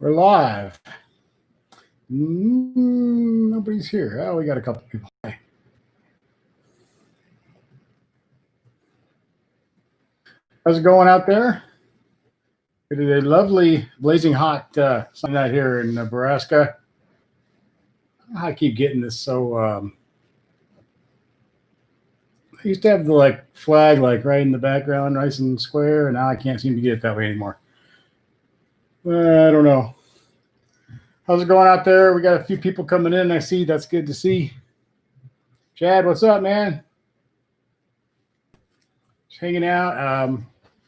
We're live. Nobody's here. Oh, we got a couple people. How's it going out there? It is a lovely, blazing hot sun out here in Nebraska. I keep getting this so. I used to have the flag right in the background, nice and square, and now I can't seem to get it that way anymore. I don't know. How's it going out there? We got a few people coming in. I see. That's good to see. Chad, what's up, man? Just hanging out.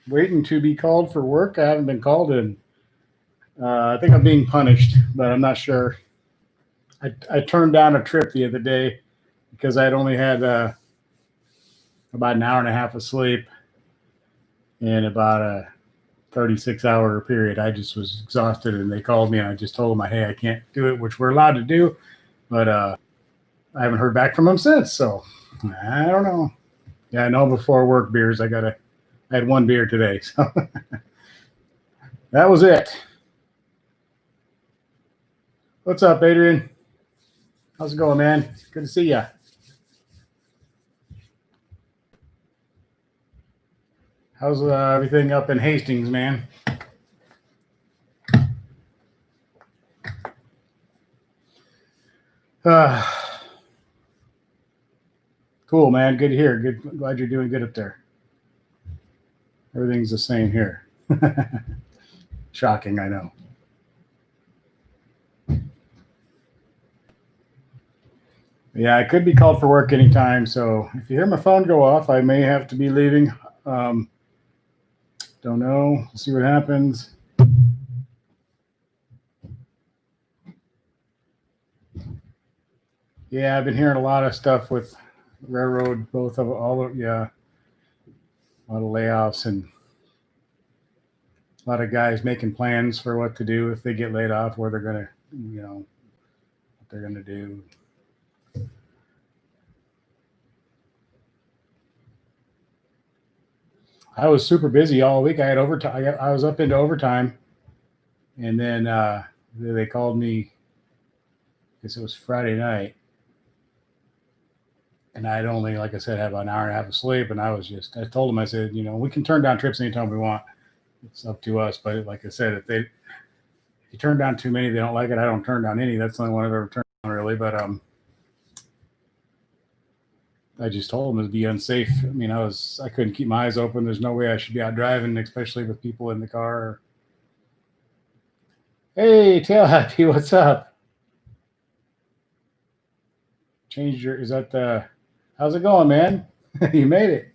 Waiting to be called for work. I haven't been called in. I think I'm being punished, but I'm not sure. I turned down a trip the other day because I'd only had about an hour and a half of sleep in about a 36-hour period. I just was exhausted, and they called me, and I just told them, hey, I can't do it, which we're allowed to do, but I haven't heard back from them since, so I don't know. Yeah, I know before work beers, I had one beer today, so that was it. What's up, Adrian? How's it going, man? Good to see you. How's everything up in Hastings, man? Cool, man. Good to hear. Good. Glad you're doing good up there. Everything's the same here. Shocking, I know. Yeah, I could be called for work anytime, so if you hear my phone go off, I may have to be leaving. Don't know. We'll see what happens. Yeah, I've been hearing a lot of stuff with railroad, a lot of layoffs and a lot of guys making plans for what to do if they get laid off, where they're gonna, what they're gonna do. I was super busy all week. I had overtime. I was up into overtime, and then they called me. I guess it was Friday night, and I'd only, like I said, had about an hour and a half of sleep, and I told them, I said, we can turn down trips anytime we want. It's up to us. But like I said, if you turn down too many, they don't like it. I don't turn down any. That's the only one I've ever turned down, really. But I just told them it'd be unsafe. I mean, I couldn't keep my eyes open. There's no way I should be out driving, especially with people in the car. Hey, Tail Happy, what's up? How's it going, man? You made it.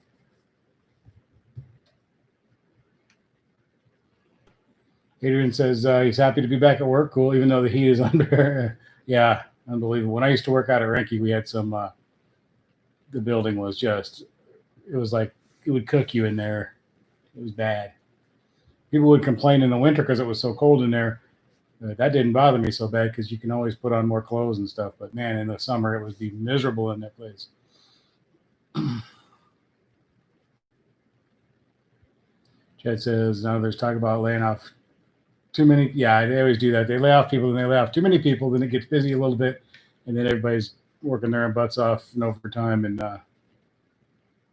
Adrian says he's happy to be back at work. Cool, even though the heat is under. Yeah, unbelievable. When I used to work out at Renke, we had some. The building was it was like it would cook you in there. It was bad. People would complain in the winter because it was so cold in there. That didn't bother me so bad because you can always put on more clothes and stuff. But man, in the summer it would be miserable in that place. Chad says now there's talk about laying off too many. Yeah, they always do that. They lay off people, and they lay off too many people. Then it gets busy a little bit, and then everybody's working their butts off and overtime, and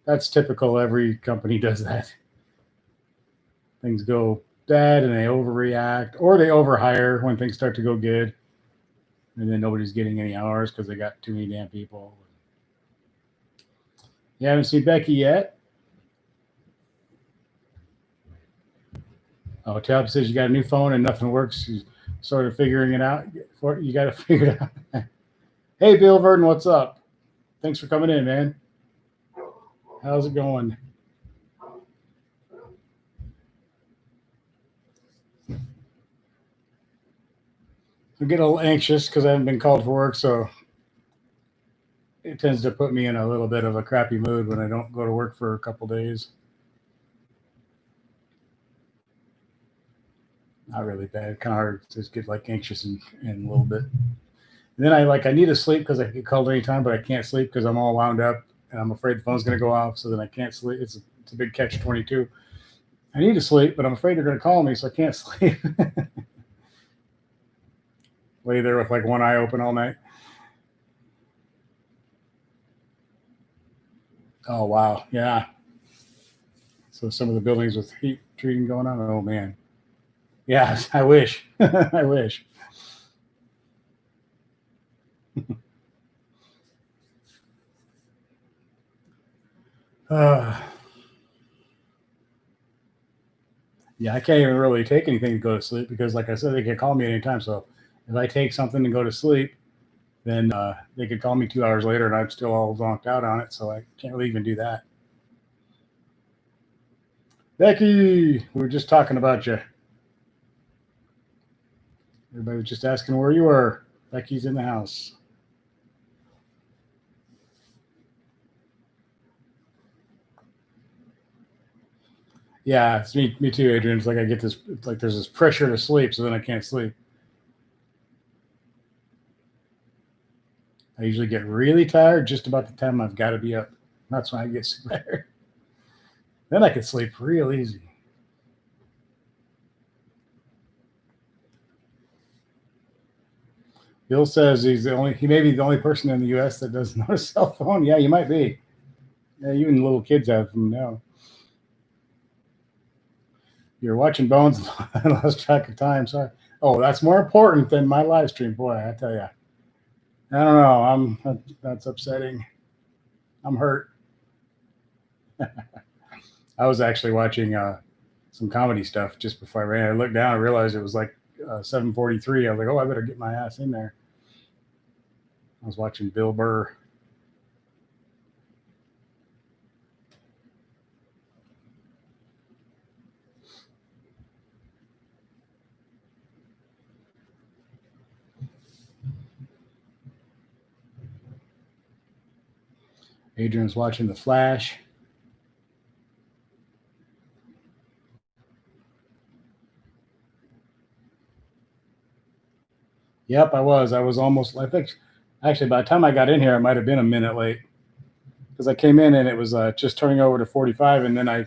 that's typical. Every company does that. Things go bad, and they overreact, or they overhire when things start to go good, and then nobody's getting any hours because they got too many damn people. You haven't seen Becky yet? Oh, Tab says you got a new phone and nothing works. She's sort of figuring it out. You got to figure it out. Hey, Bill Verdon, what's up? Thanks for coming in, man. How's it going? I get a little anxious because I haven't been called for work, so it tends to put me in a little bit of a crappy mood when I don't go to work for a couple days. Not really bad. Kind of hard to just get anxious and a little bit. And then I need to sleep because I get called anytime, but I can't sleep because I'm all wound up and I'm afraid the phone's going to go off. So then I can't sleep. It's a big catch-22. I need to sleep, but I'm afraid they're going to call me, so I can't sleep. lay there with like one eye open all night. Oh, wow. Yeah. So some of the buildings with heat treating going on. Oh, man. Yeah, I wish. I wish. Yeah, I can't even really take anything to go to sleep because, like I said, they can call me anytime. So if I take something to go to sleep, then they could call me 2 hours later and I'm still all zonked out on it. So I can't really even do that. Becky, we were just talking about you. Everybody was just asking where you were. Becky's in the house. Yeah, it's me too, Adrian. It's like I get this, it's like there's this pressure to sleep, so then I can't sleep. I usually get really tired just about the time I've got to be up. That's when I get super tired. Then I can sleep real easy. Bill says he may be the only person in the U.S. that doesn't know a cell phone. Yeah, you might be. Yeah, even little kids have them now. You're watching Bones. I lost track of time. Sorry. Oh, that's more important than my live stream. Boy, I tell you. I don't know. That's upsetting. I'm hurt. I was actually watching some comedy stuff just before I ran. I looked down. I realized it was like 7:43. I was like, oh, I better get my ass in there. I was watching Bill Burr. Adrian's watching The Flash. Yep, I was. I was almost, I think, actually, by the time I got in here, I might have been a minute late because I came in and it was just turning over to 45, and then I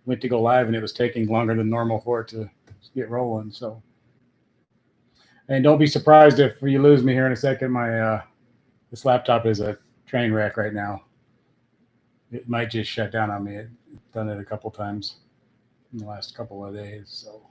went to go live and it was taking longer than normal for it to get rolling. So, and don't be surprised if you lose me here in a second. My this laptop is a train wreck right now. It might just shut down on me. It's done it a couple times in the last couple of days. So.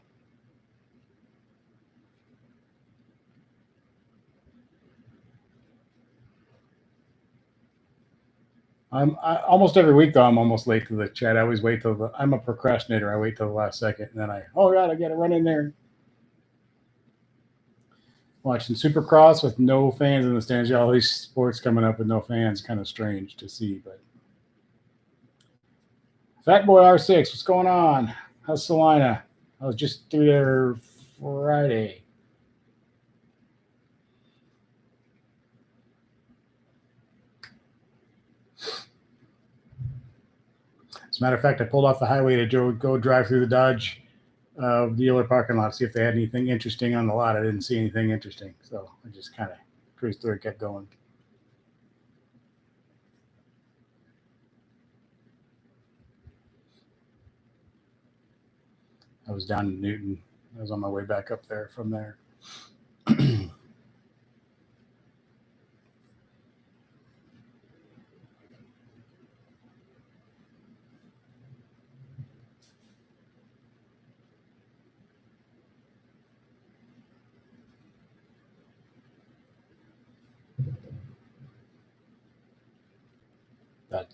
Almost every week though. I'm almost late to the chat. I always wait till I'm a procrastinator. I wait till the last second, and then oh god, I got to run in there. Watching Supercross with no fans in the stands. Yeah, all these sports coming up with no fans, kind of strange to see. But Fat Boy R6, what's going on? How's Salina? I was just through there Friday. As a matter of fact, I pulled off the highway to go drive through the Dodge dealer parking lot, see if they had anything interesting on the lot. I didn't see anything interesting, so I just kind of cruised through and kept going. I was down in Newton. I was on my way back up there from there.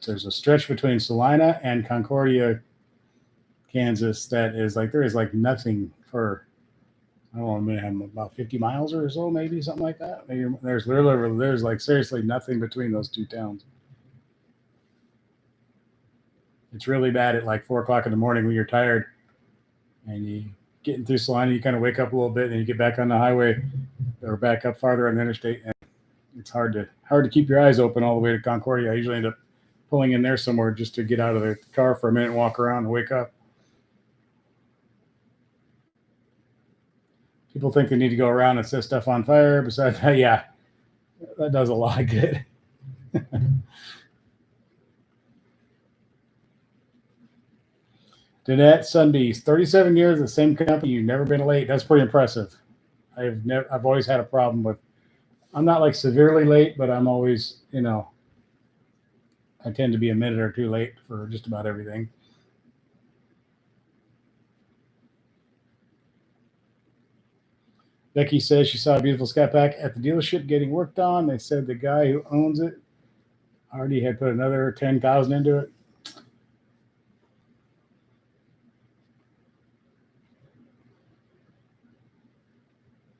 There's a stretch between Salina and Concordia, Kansas that is like there is like nothing for I don't know, about 50 miles or so, maybe something like that. Maybe there's like seriously nothing between those two towns. It's really bad at like 4 o'clock in the morning when you're tired and you getting through Salina, you kind of wake up a little bit, and then you get back on the highway or back up farther on the interstate, and it's hard to keep your eyes open all the way to Concordia. I usually end up pulling in there somewhere just to get out of the car for a minute, walk around, and wake up. People think they need to go around and set stuff on fire. Besides that, yeah, that does a lot of good. Danette Sunbees, 37 years, the same company. You've never been late. That's pretty impressive. I've always had a problem with. I'm not like severely late, but I'm always, I tend to be a minute or two late for just about everything. Becky says she saw a beautiful Scat Pack at the dealership getting worked on. They said the guy who owns it already had put another 10,000 into it.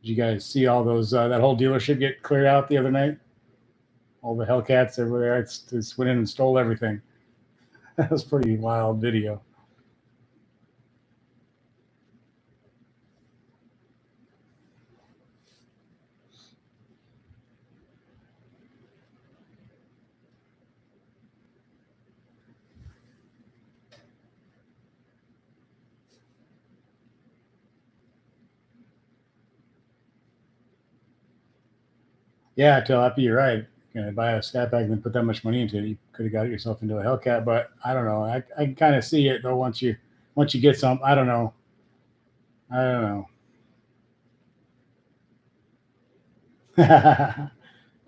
Did you guys see all those that whole dealership get cleared out the other night? All the Hellcats over there, it's went in and stole everything. That was pretty wild video. Yeah, Tilapy, you're right. Buy a Scat Pack and then put that much money into it, you could have got yourself into a Hellcat. But I don't know. I can kind of see it though once you get some. I don't know.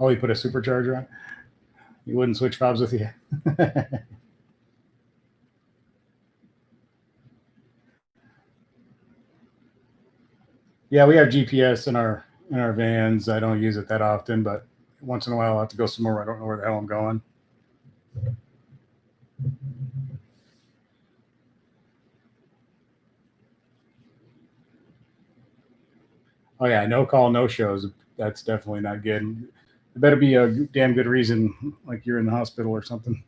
Oh, you put a supercharger on. You wouldn't switch fobs with you. Yeah, we have GPS in our vans. I don't use it that often, but once in a while I'll have to go somewhere I don't know where the hell I'm going. Oh yeah, no call, no shows. That's definitely not good. It better be a damn good reason, like you're in the hospital or something.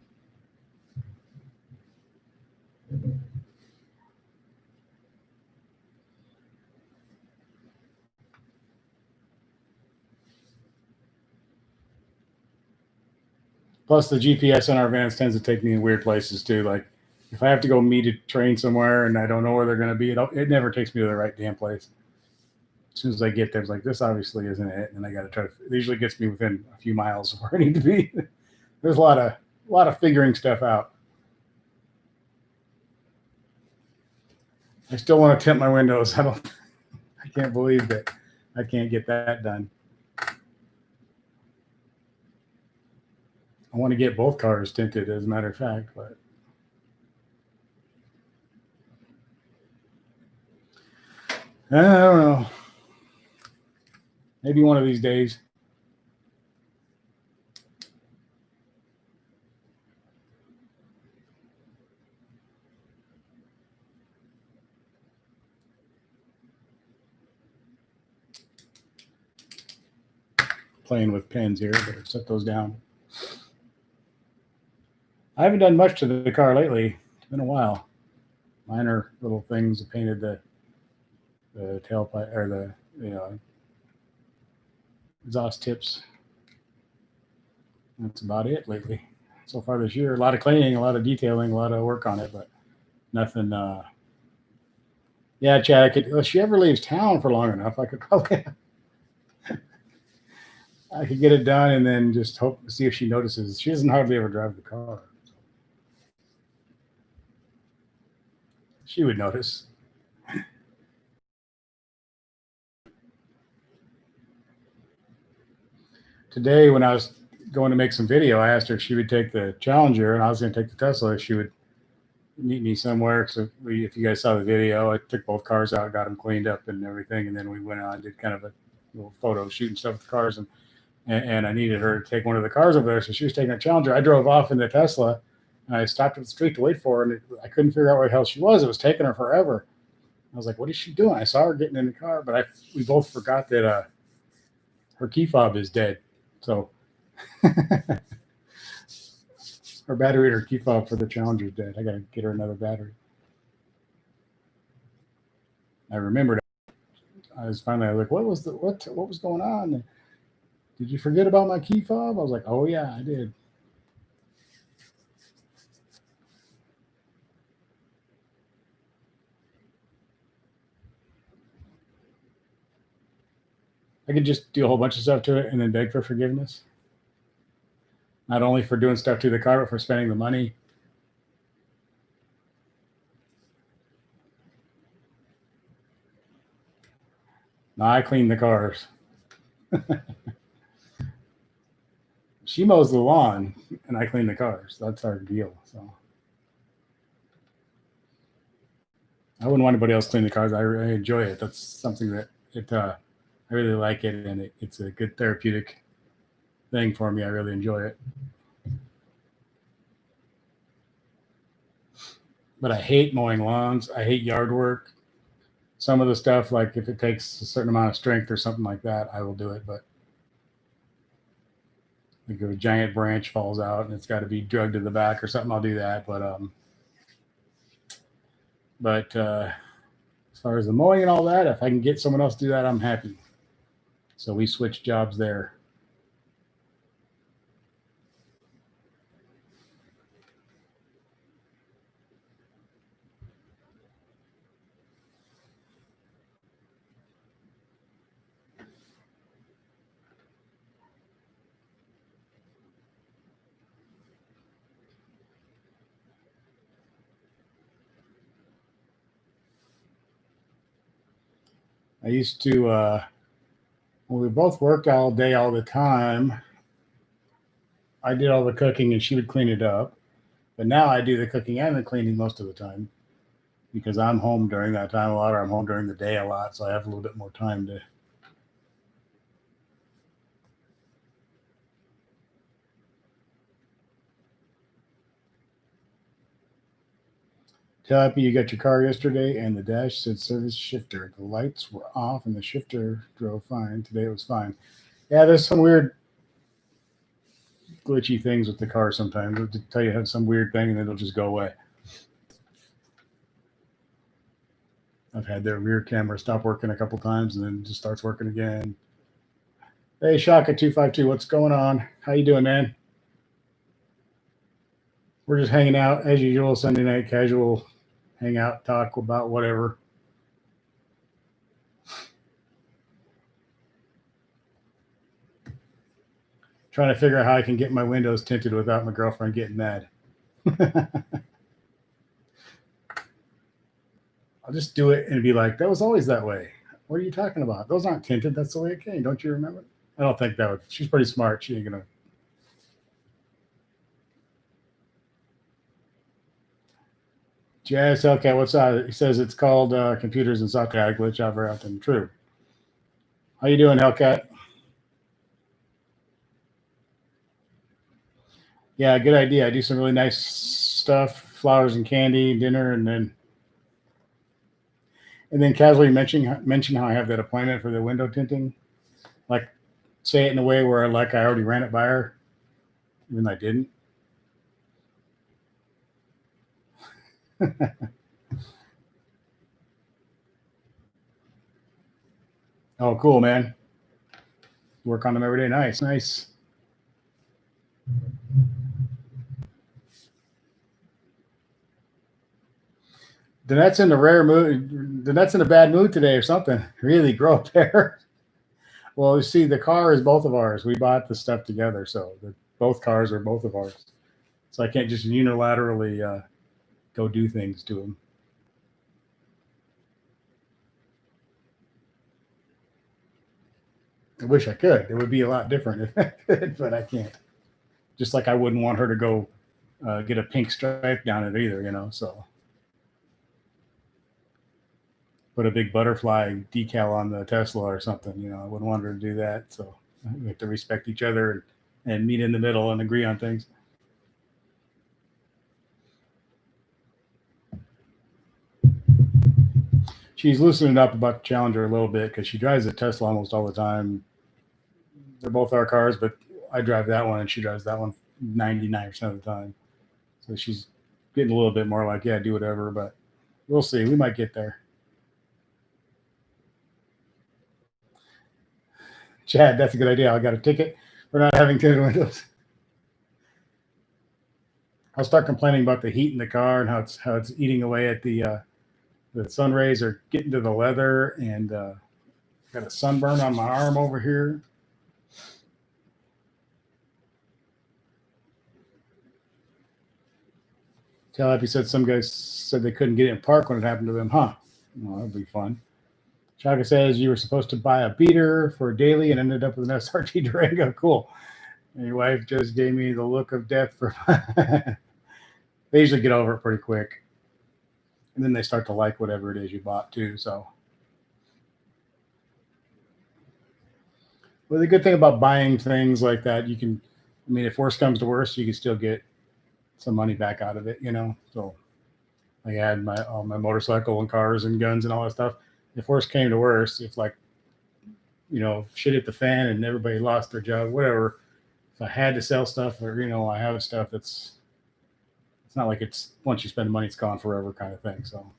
Plus, the GPS in our vans tends to take me in weird places too. Like if I have to go meet a train somewhere and I don't know where they're going to be, it never takes me to the right damn place. As soon as I get there, it's like this obviously isn't it, and I got to try to. It usually gets me within a few miles of where I need to be. There's a lot of figuring stuff out. I still want to tint my windows. I can't believe that I can't get that done. I want to get both cars tinted, as a matter of fact, but I don't know. Maybe one of these days. Playing with pens here, but set those down. I haven't done much to the car lately. It's been a while. Minor little things. I painted the tailpipe or the exhaust tips. That's about it lately. So far this year, a lot of cleaning, a lot of detailing, a lot of work on it, but nothing. Yeah, Chad. If she ever leaves town for long enough, I could probably. I could get it done and then just hope to see if she notices. She doesn't hardly ever drive the car. She would notice. Today, when I was going to make some video, I asked her if she would take the Challenger and I was going to take the Tesla. She would meet me somewhere. So if you guys saw the video, I took both cars out, got them cleaned up and everything. And then we went on and did kind of a little photo shooting stuff with the cars. And I needed her to take one of the cars over there. So she was taking a Challenger. I drove off in the Tesla and I stopped at the street to wait for her. And I couldn't figure out where the hell she was. It was taking her forever. I was like, what is she doing? I saw her getting in the car, but we both forgot that her key fob is dead. So her battery and her key fob for the Challenger is dead. I got to get her another battery. I remembered. I was like, what was going on? Did you forget about my key fob? I was like, oh yeah, I did. I could just do a whole bunch of stuff to it and then beg for forgiveness. Not only for doing stuff to the car, but for spending the money. No, I clean the cars. She mows the lawn, and I clean the cars. That's our deal. So I wouldn't want anybody else to clean the cars. I enjoy it. That's something that I really like it, and it's a good therapeutic thing for me. I really enjoy it. But I hate mowing lawns. I hate yard work. Some of the stuff, like if it takes a certain amount of strength or something like that, I will do it. But like if a giant branch falls out and it's got to be drugged to the back or something, I'll do that. But as far as the mowing and all that, if I can get someone else to do that, I'm happy. So we switch jobs there. I used to, when we both worked all day, all the time, I did all the cooking and she would clean it up. But now I do the cooking and the cleaning most of the time because I'm home during that time a lot, or I'm home during the day a lot. So I have a little bit more time to. Tell Happy you got your car yesterday and the dash said service shifter. The lights were off and the shifter drove fine. Today it was fine. Yeah, there's some weird glitchy things with the car sometimes. It'll tell you have some weird thing and then it'll just go away. I've had their rear camera stop working a couple times and then it just starts working again. Hey, Shaka252, what's going on? How you doing, man? We're just hanging out as usual, Sunday night casual hang out, talk about whatever. Trying to figure out how I can get my windows tinted without my girlfriend getting mad. I'll just do it and be like, that was always that way. What are you talking about? Those aren't tinted. That's the way it came. Don't you remember? I don't think that would. She's pretty smart. She ain't going to. Jazz Hellcat, what's that? He says it's called computers and software glitch over often. True. How you doing, Hellcat? Yeah, good idea. I do some really nice stuff, flowers and candy, dinner, and then casually mention how I have that appointment for the window tinting. Like say it in a way where like I already ran it by her, even though I didn't. Oh, cool, man. Work on them every day. Nice, nice. Danette's in a rare mood. Danette's in a bad mood today or something. Really, grow up there. Well, you see, the car is both of ours. We bought the stuff together, so both cars are both of ours. So I can't just unilaterally go do things to them. I wish I could. It would be a lot different if I could, but I can't. Just like I wouldn't want her to go get a pink stripe down it either, so put a big butterfly decal on the Tesla or something, I wouldn't want her to do that. So we have to respect each other and meet in the middle and agree on things. She's loosening up about the Challenger a little bit because she drives a Tesla almost all the time. They're both our cars, but I drive that one and she drives that one 99% of the time. So she's getting a little bit more like, yeah, do whatever, but we'll see. We might get there. Chad, that's a good idea. I got a ticket for not having tinted windows. I'll start complaining about the heat in the car and how it's eating away at the sun rays are getting to the leather, and got a sunburn on my arm over here. Tell Happy said some guys said they couldn't get it in park when it happened to them, huh? Well, that'd be fun. Chaga says you were supposed to buy a beater for a daily and ended up with an SRT Durango. Cool. And your wife just gave me the look of death for. They usually get over it pretty quick, and then they start to like whatever it is you bought too. So, well, the good thing about buying things like that, you can. I mean, if worse comes to worse, you can still get some money back out of it. So. I had all my motorcycle and cars and guns and all that stuff. If worse came to worse, if shit hit the fan and everybody lost their job, whatever, if I had to sell stuff or, I have stuff it's not like it's once you spend the money, it's gone forever kind of thing. So.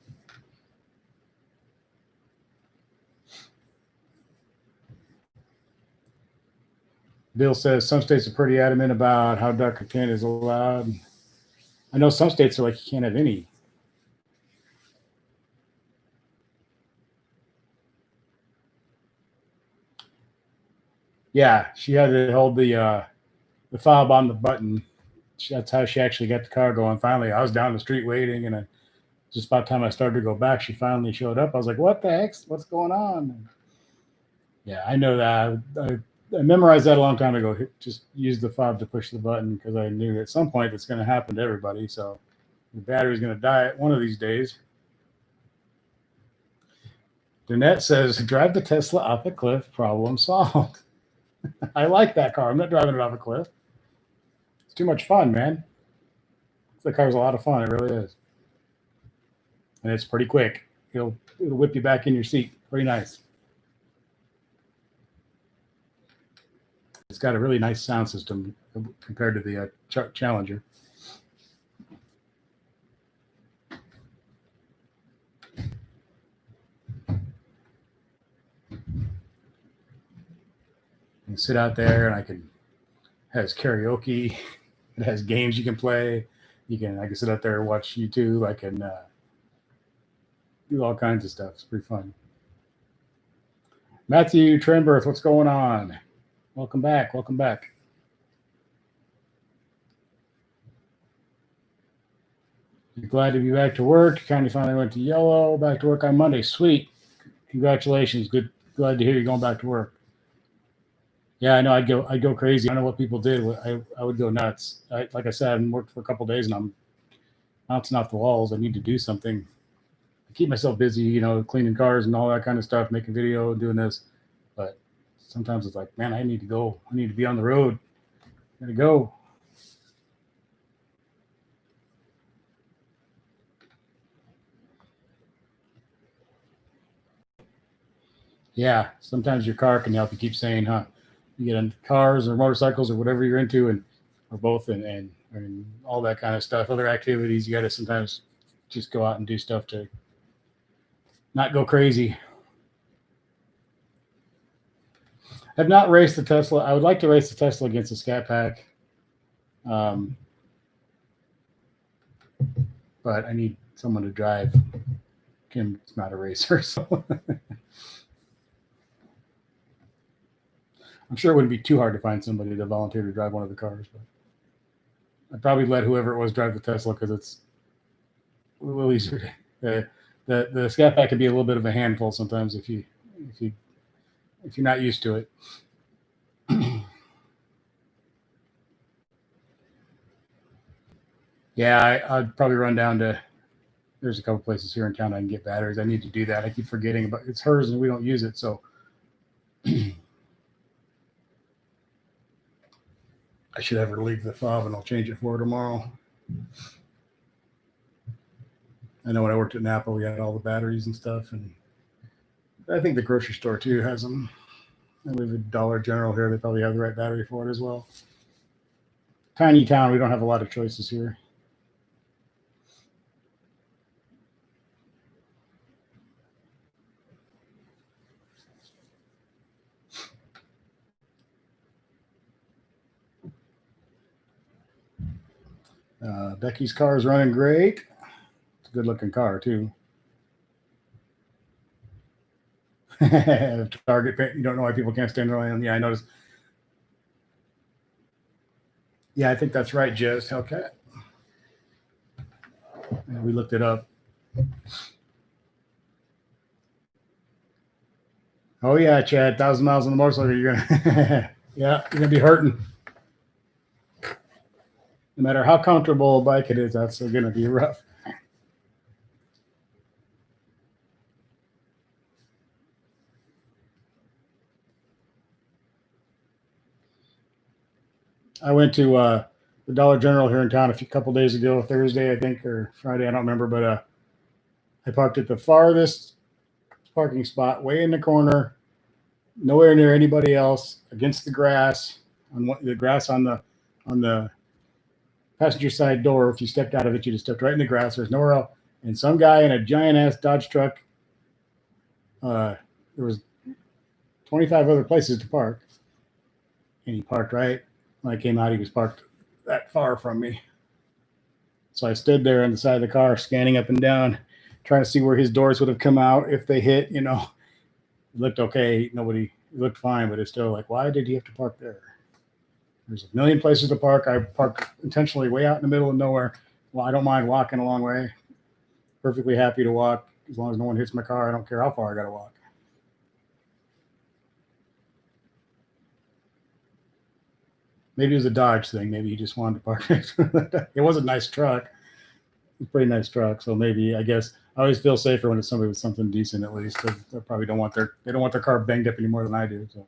Bill says some states are pretty adamant about how dark content is allowed. I know some states are like, you can't have any. Yeah, she had to hold the fob on the button. That's how she actually got the car going. Finally, I was down the street waiting, and just about the time I started to go back, she finally showed up. I was like, "What the heck? What's going on?" Yeah, I know that. I memorized that a long time ago. Just use the fob to push the button because I knew at some point it's going to happen to everybody. So the battery's going to die one of these days. Danette says, "Drive the Tesla off a cliff. Problem solved." I like that car. I'm not driving it off a cliff. It's too much fun, man. The car's a lot of fun. It really is. And it's pretty quick. It'll whip you back in your seat. Pretty nice. It's got a really nice sound system compared to the Challenger. You can sit out there and it has karaoke. It has games you can play. I can sit out there and watch YouTube. I can do all kinds of stuff. It's pretty fun. Matthew Trenberth, what's going on? Welcome back. Welcome back. You're glad to be back to work. County finally went to yellow. Back to work on Monday. Sweet. Congratulations. Good. Glad to hear you're going back to work. Yeah, I know. I'd go crazy. I don't know what people did. I would go nuts. Like I said, I haven't worked for a couple of days and I'm bouncing off the walls. I need to do something. I keep myself busy, cleaning cars and all that kind of stuff, making video, doing this. But sometimes it's like, man, I need to go. I need to be on the road. I gotta go. Yeah, sometimes your car can help you keep saying, huh? You get into cars or motorcycles or whatever you're into, or both, and all that kind of stuff. Other activities, you got to sometimes just go out and do stuff to not go crazy. I've not raced the Tesla. I would like to race the Tesla against the Scat Pack, but I need someone to drive. Kim's not a racer, so. I'm sure it wouldn't be too hard to find somebody to volunteer to drive one of the cars, but I'd probably let whoever it was drive the Tesla because it's a little easier. The Scat Pack can be a little bit of a handful sometimes if you're not used to it. Yeah, I'd probably run down to. There's a couple places here in town I can get batteries. I need to do that. I keep forgetting about it's hers and we don't use it, so. I should have her leave the fob and I'll change it for her tomorrow. I know when I worked at Napa, we had all the batteries and stuff, and I think the grocery store too has them. And we have a Dollar General here. They probably have the right battery for it as well. Tiny town, we don't have a lot of choices here. Becky's car is running great. It's a good looking car too. Target paint. You don't know why people can't stand around. Yeah, I noticed. Yeah, I think that's right, Jess. Hellcat. We looked it up. Oh yeah, Chad, 1,000 miles on the motorcycle, you're gonna yeah, you're gonna be hurting. No matter how comfortable a bike it is, that's gonna be rough. I went to the Dollar General here in town a couple days ago, Thursday I think, or Friday, I don't remember, but I parked at the farthest parking spot, way in the corner, nowhere near anybody else, against the grass, the grass on the passenger side door. If you stepped out of it, you just stepped right in the grass. There's nowhere else. And some guy in a giant ass Dodge truck. There was 25 other places to park, and he parked right when I came out. He was parked that far from me, so I stood there on the side of the car, scanning up and down, trying to see where his doors would have come out if they hit. You know, it looked okay. Nobody it looked fine, but it's still like, why did he have to park there? There's a million places to park. I parked intentionally way out in the middle of nowhere. Well, I don't mind walking a long way. Perfectly happy to walk as long as no one hits my car. I don't care how far I got to walk. Maybe it was a Dodge thing. Maybe he just wanted to park. It was a nice truck. A pretty nice truck. So maybe, I guess I always feel safer when it's somebody with something decent at least. They probably don't want their car banged up any more than I do. So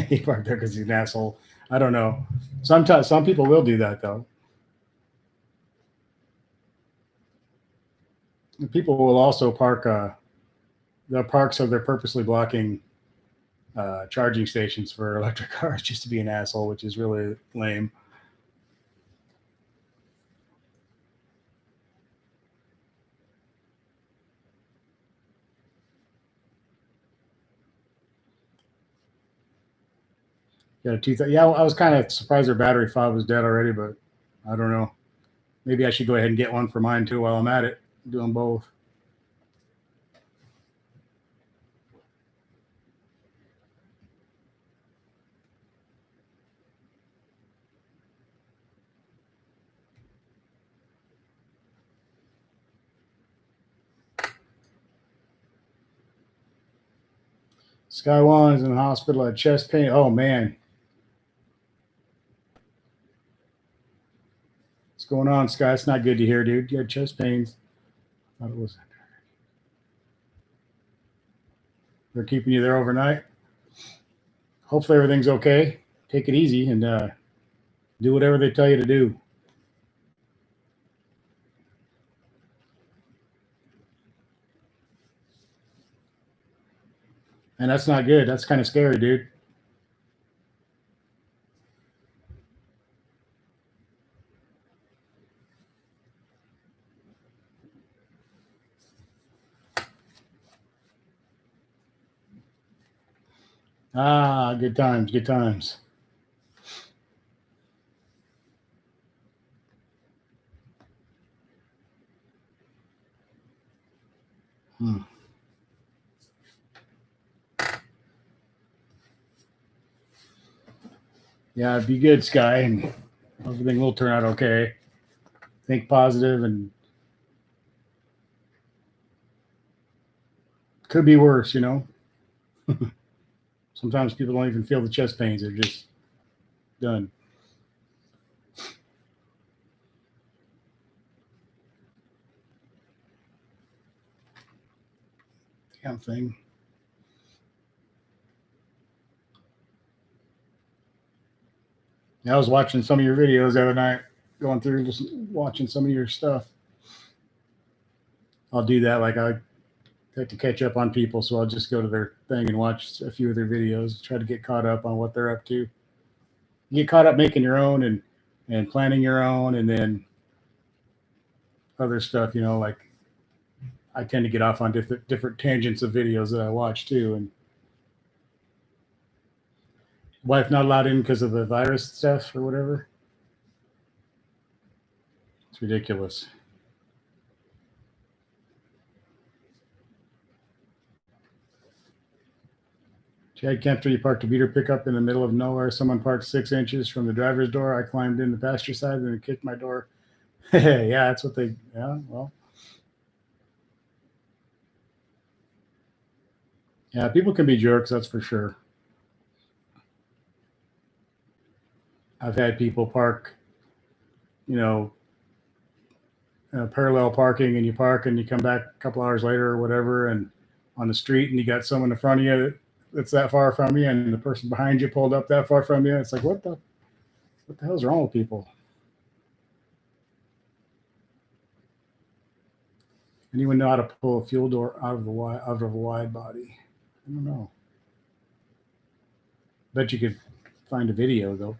he parked there because he's an asshole. I don't know. Sometimes some people will do that though. People will also park. They'll park so they're purposely blocking charging stations for electric cars just to be an asshole, which is really lame. Got a yeah, I was kind of surprised their battery fob was dead already, but I don't know. Maybe I should go ahead and get one for mine too while I'm at it, doing both. Sky One is in the hospital at chest pain. Oh man, what's going on, Sky? It's not good to hear, dude. You had chest pains. I thought it was. They're keeping you there overnight. Hopefully everything's okay. Take it easy and do whatever they tell you to do. And that's not good. That's kind of scary, dude. Ah, good times, good times. Hmm. Yeah, be good, Sky, and everything will turn out okay. Think positive, and could be worse, you know. Sometimes people don't even feel the chest pains; they're just done. Damn thing. Yeah, I was watching some of your videos the other night, going through just watching some of your stuff. I'll do that. Like I have to catch up on people, so I'll just go to their thing and watch a few of their videos, try to get caught up on what they're up to. You get caught up making your own and planning your own, and then other stuff. You know, like I tend to get off on different tangents of videos that I watch too. And wife not allowed in because of the virus stuff or whatever. It's ridiculous. Chad Kempter, you parked a beater pickup in the middle of nowhere. Someone parked 6 inches from the driver's door. I climbed in the passenger side and kicked my door. Yeah, that's what they. Yeah, well, Yeah, people can be jerks, that's for sure. I've had people park, you know, parallel parking, and you park and you come back a couple hours later or whatever, and on the street, and you got someone in front of you that's that far from you, and the person behind you pulled up that far from you. It's like, what the hell's wrong with people? Anyone know how to pull a fuel door out of a wide body? I don't know. Bet you could find a video though.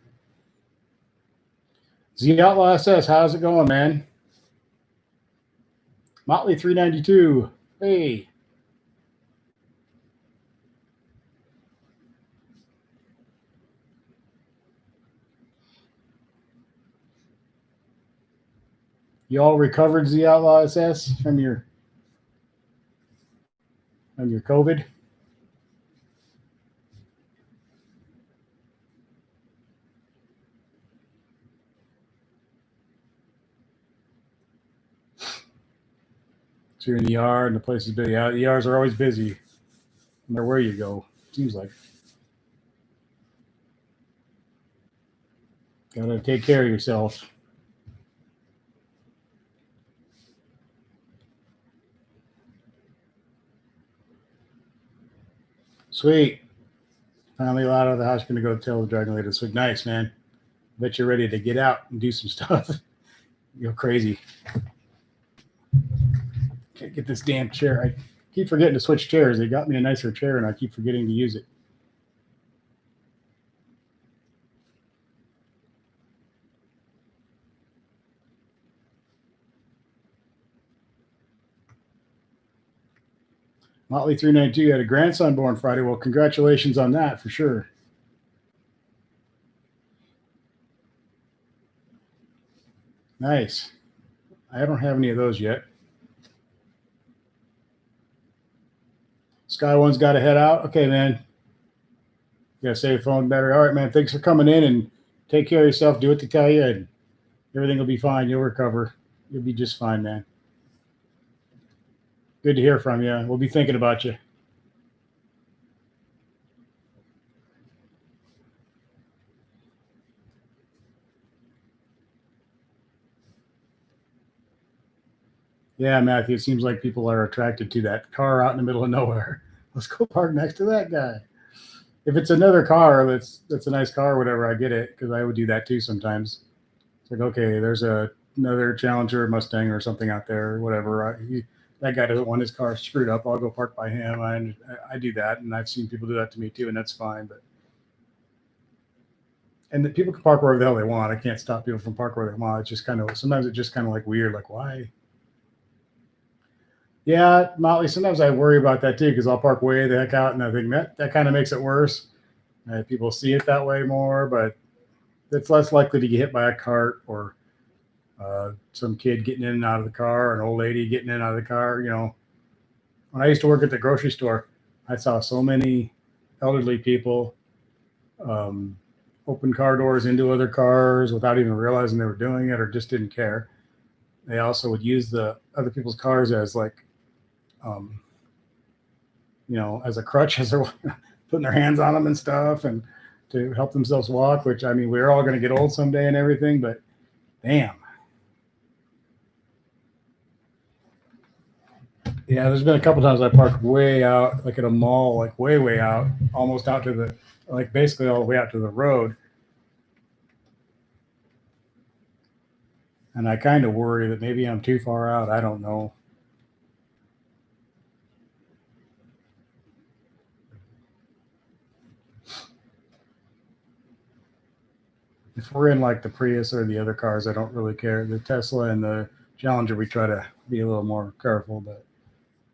Z Outlaw SS, how's it going, man? Motley 392. Hey. You all recovered, Z Outlaw SS, from your COVID? So you're in the ER and the place is busy. Yeah, ERs are always busy, no matter where you go. Seems like. Gotta take care of yourself. Sweet. Finally out of the house. Gonna go tell the dragon lady this week. Nice, man. Bet you're ready to get out and do some stuff. You go crazy. Can't get this damn chair. I keep forgetting to switch chairs. They got me a nicer chair, and I keep forgetting to use it. Motley 392 had a grandson born Friday. Well, congratulations on that for sure. Nice. I don't have any of those yet. Sky One's got to head out. Okay, man. You got to save phone battery. All right, man. Thanks for coming in, and take care of yourself. Do what they tell you, and everything will be fine. You'll recover. You'll be just fine, man. Good to hear from you. We'll be thinking about you. Yeah, Matthew, it seems like people are attracted to that car out in the middle of nowhere. Let's go park next to that guy. If it's another car that's a nice car or whatever, I get it, because I would do that too sometimes. It's like, okay, there's another Challenger, Mustang, or something out there, or whatever. That guy doesn't want his car screwed up. I'll go park by him. I do that, and I've seen people do that to me too, and that's fine. But and the people can park wherever the hell they want. I can't stop people from parking where they want. It's just kind of sometimes it's just kind of like weird, like why? Yeah, Motley. Sometimes I worry about that too because I'll park way the heck out, and I think that kind of makes it worse. People see it that way more, but it's less likely to get hit by a cart or some kid getting in and out of the car, or an old lady getting in and out of the car. When I used to work at the grocery store, I saw so many elderly people um, open car doors into other cars without even realizing they were doing it or just didn't care. They also would use the other people's cars as like, um, as a crutch as they're putting their hands on them and stuff and to help themselves walk, which I mean, we're all going to get old someday and everything, but damn. Yeah, there's been a couple times I parked way out, like at a mall, like way, way out, almost out to like basically all the way out to the road. And I kind of worry that maybe I'm too far out. I don't know. If we're in like the Prius or the other cars, I don't really care. The Tesla and the Challenger, we try to be a little more careful, but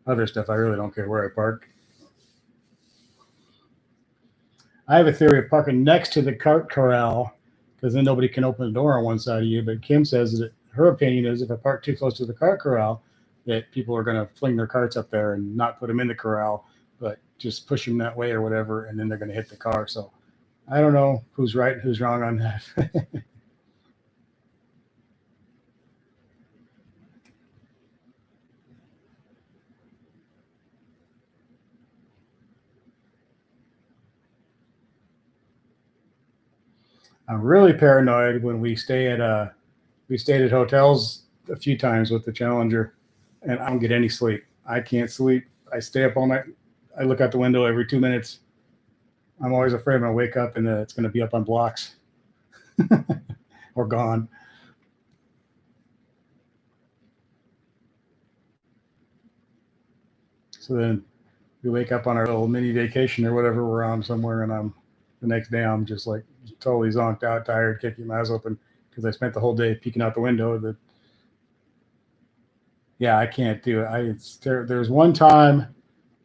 other stuff, I really don't care where I park. I have a theory of parking next to the cart corral because then nobody can open the door on one side of you. But Kim says that her opinion is if I park too close to the cart corral, that people are going to fling their carts up there and not put them in the corral, but just push them that way or whatever, and then they're going to hit the car. So I don't know who's right and who's wrong on that. I'm really paranoid when we stayed at hotels a few times with the Challenger, and I don't get any sleep. I can't sleep. I stay up all night. I look out the window every 2 minutes. I'm always afraid I'm gonna wake up and it's gonna be up on blocks or gone. So then we wake up on our little mini vacation or whatever we're on somewhere, and the next day I'm just like totally zonked out, tired, kicking my eyes open because I spent the whole day peeking out the window. Yeah, I can't do it. There's one time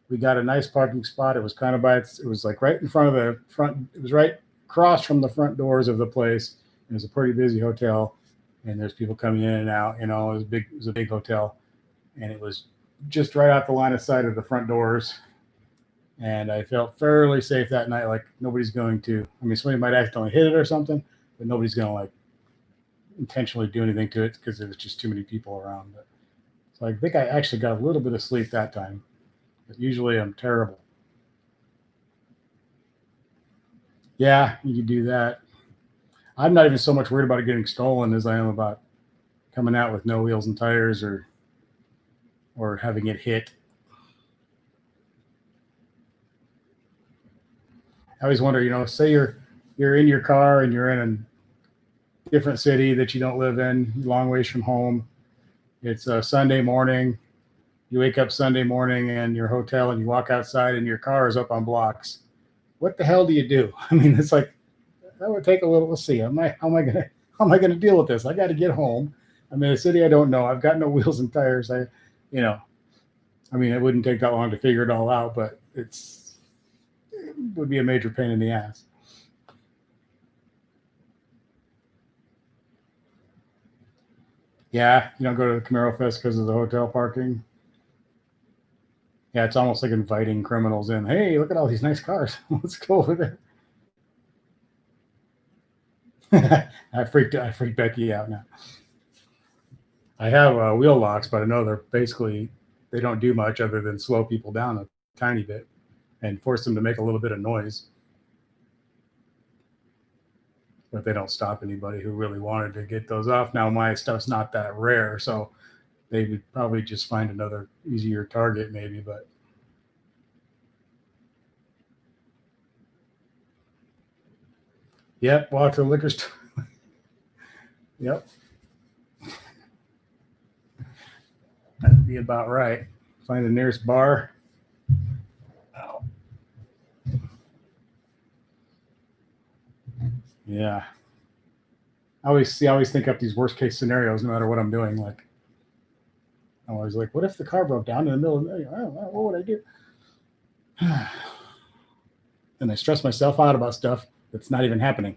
we got a nice parking spot. It was kind of it was like right in front of the front. It was right across from the front doors of the place. It was a pretty busy hotel, and there's people coming in and out. It was a big hotel, and it was just right out the line of sight of the front doors. And I felt fairly safe that night. Like nobody's going to. I mean, somebody might accidentally hit it or something, but nobody's going to like intentionally do anything to it because there was just too many people around. So I think I actually got a little bit of sleep that time. But usually I'm terrible. Yeah, you can do that. I'm not even so much worried about it getting stolen as I am about coming out with no wheels and tires or having it hit. I always wonder, say you're in your car and you're in a different city that you don't live in, long ways from home. It's a Sunday morning. You wake up Sunday morning in your hotel and you walk outside and your car is up on blocks. What the hell do you do? I mean, it's like that would take a little. Let's see. How am I gonna deal with this? I got to get home. I'm in a city I don't know. I've got no wheels and tires. I mean, it wouldn't take that long to figure it all out, but it would be a major pain in the ass. Yeah, you don't go to the Camaro Fest because of the hotel parking. Yeah, it's almost like inviting criminals in. Hey, look at all these nice cars. Let's go over there. I freaked Becky out now. I have wheel locks, but I know they don't do much other than slow people down a tiny bit and force them to make a little bit of noise. But they don't stop anybody who really wanted to get those off. Now my stuff's not that rare, so they would probably just find another easier target maybe, but yep, walk to the liquor store. Yep. That'd be about right. Find the nearest bar. Oh. Yeah. I always think up these worst case scenarios no matter what I'm doing. Like I'm always like, what if the car broke down in the middle of the night? I don't know, what would I do? And I stress myself out about stuff that's not even happening.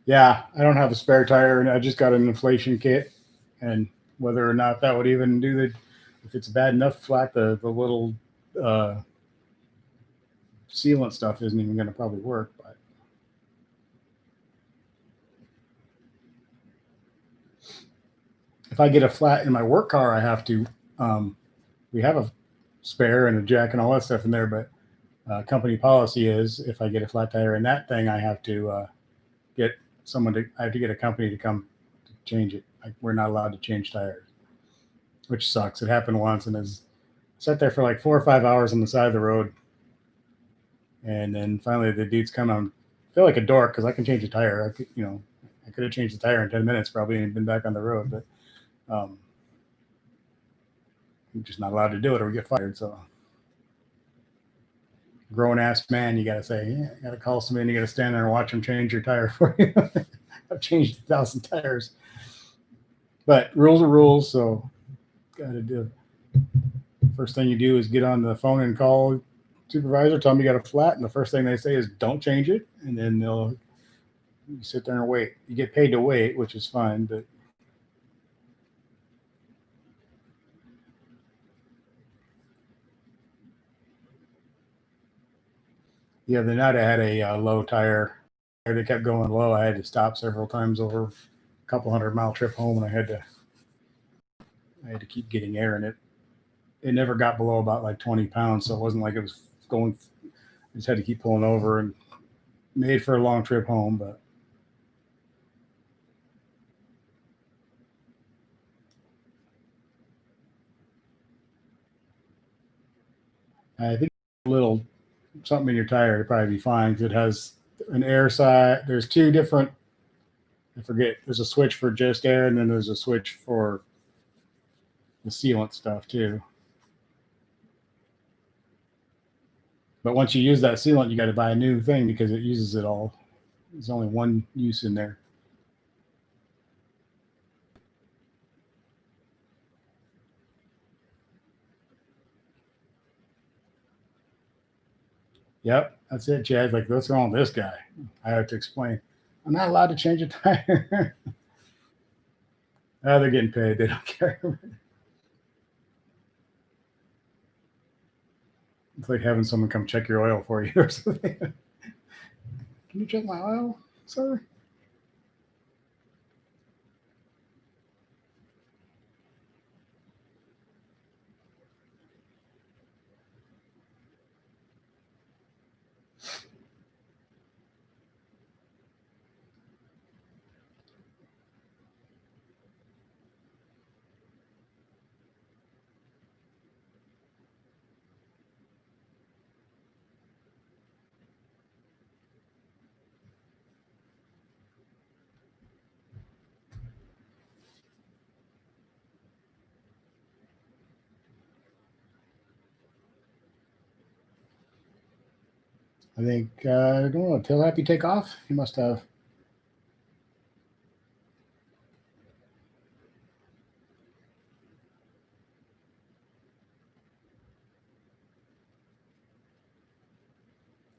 Yeah, I don't have a spare tire, and I just got an inflation kit. And whether or not that would even do if it's bad enough flat, the little uh, sealant stuff isn't even going to probably work. But if I get a flat in my work car, I have to. We have a spare and a jack and all that stuff in there, but company policy is if I get a flat tire in that thing, I have to get I have to get a company to come to change it. We're not allowed to change tires, which sucks. It happened once and is sat there for like 4 or 5 hours on the side of the road. And then finally the dude's come on. I feel like a dork because I can change a tire. I could have changed the tire in 10 minutes probably and been back on the road, but I'm just not allowed to do it or we get fired. So grown ass man, you got to say, yeah, you got to call somebody and you got to stand there and watch them change your tire for you. I've changed 1,000 tires, but rules are rules. So got to do. First thing you do is get on the phone and call supervisor, tell them you got a flat, and the first thing they say is don't change it, and then you sit there and wait. You get paid to wait, which is fine, but The other night I had a low tire. They kept going low. I had to stop several times over a couple 100-mile trip home, and I had to keep getting air in it. It never got below about like 20 pounds, so it wasn't like it was going. I just had to keep pulling over and made for a long trip home, but I think a little something in your tire would probably be fine because it has an air side. There's two different. I forget. There's a switch for just air, and then there's a switch for the sealant stuff too. But once you use that sealant, you got to buy a new thing because it uses it all. There's only one use in there. Yep, that's it, Chad. Like, what's wrong with this guy? I have to explain. I'm not allowed to change a tire. Oh, they're getting paid. They don't care. It's like having someone come check your oil for you or something. Can you check my oil, sir? I think, I don't know, Till Happy take off? He must have.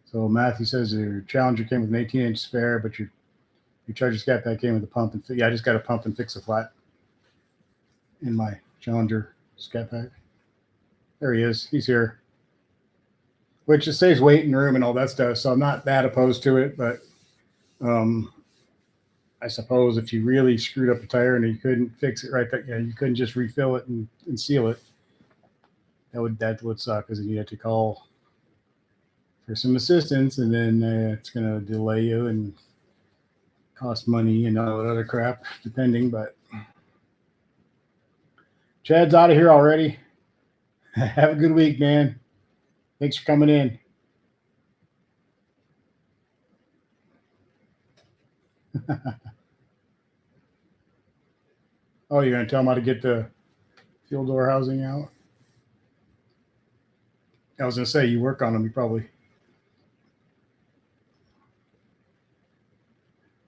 So Matthew says your Challenger came with an 18-inch spare, but your Charger Scat Pack came with a pump and yeah, I just got a pump and fix a flat in my Challenger Scat Pack. There he is. He's here. Which it saves weight and room and all that stuff. So I'm not that opposed to it, but um, I suppose if you really screwed up a tire and you couldn't fix it right, you couldn't just refill it and seal it. That would suck because then you have to call for some assistance, and then it's going to delay you and cost money and all that other crap, depending. But Chad's out of here already. Have a good week, man. Thanks for coming in. Oh, you're going to tell him how to get the fuel door housing out? I was going to say, you work on them, you probably.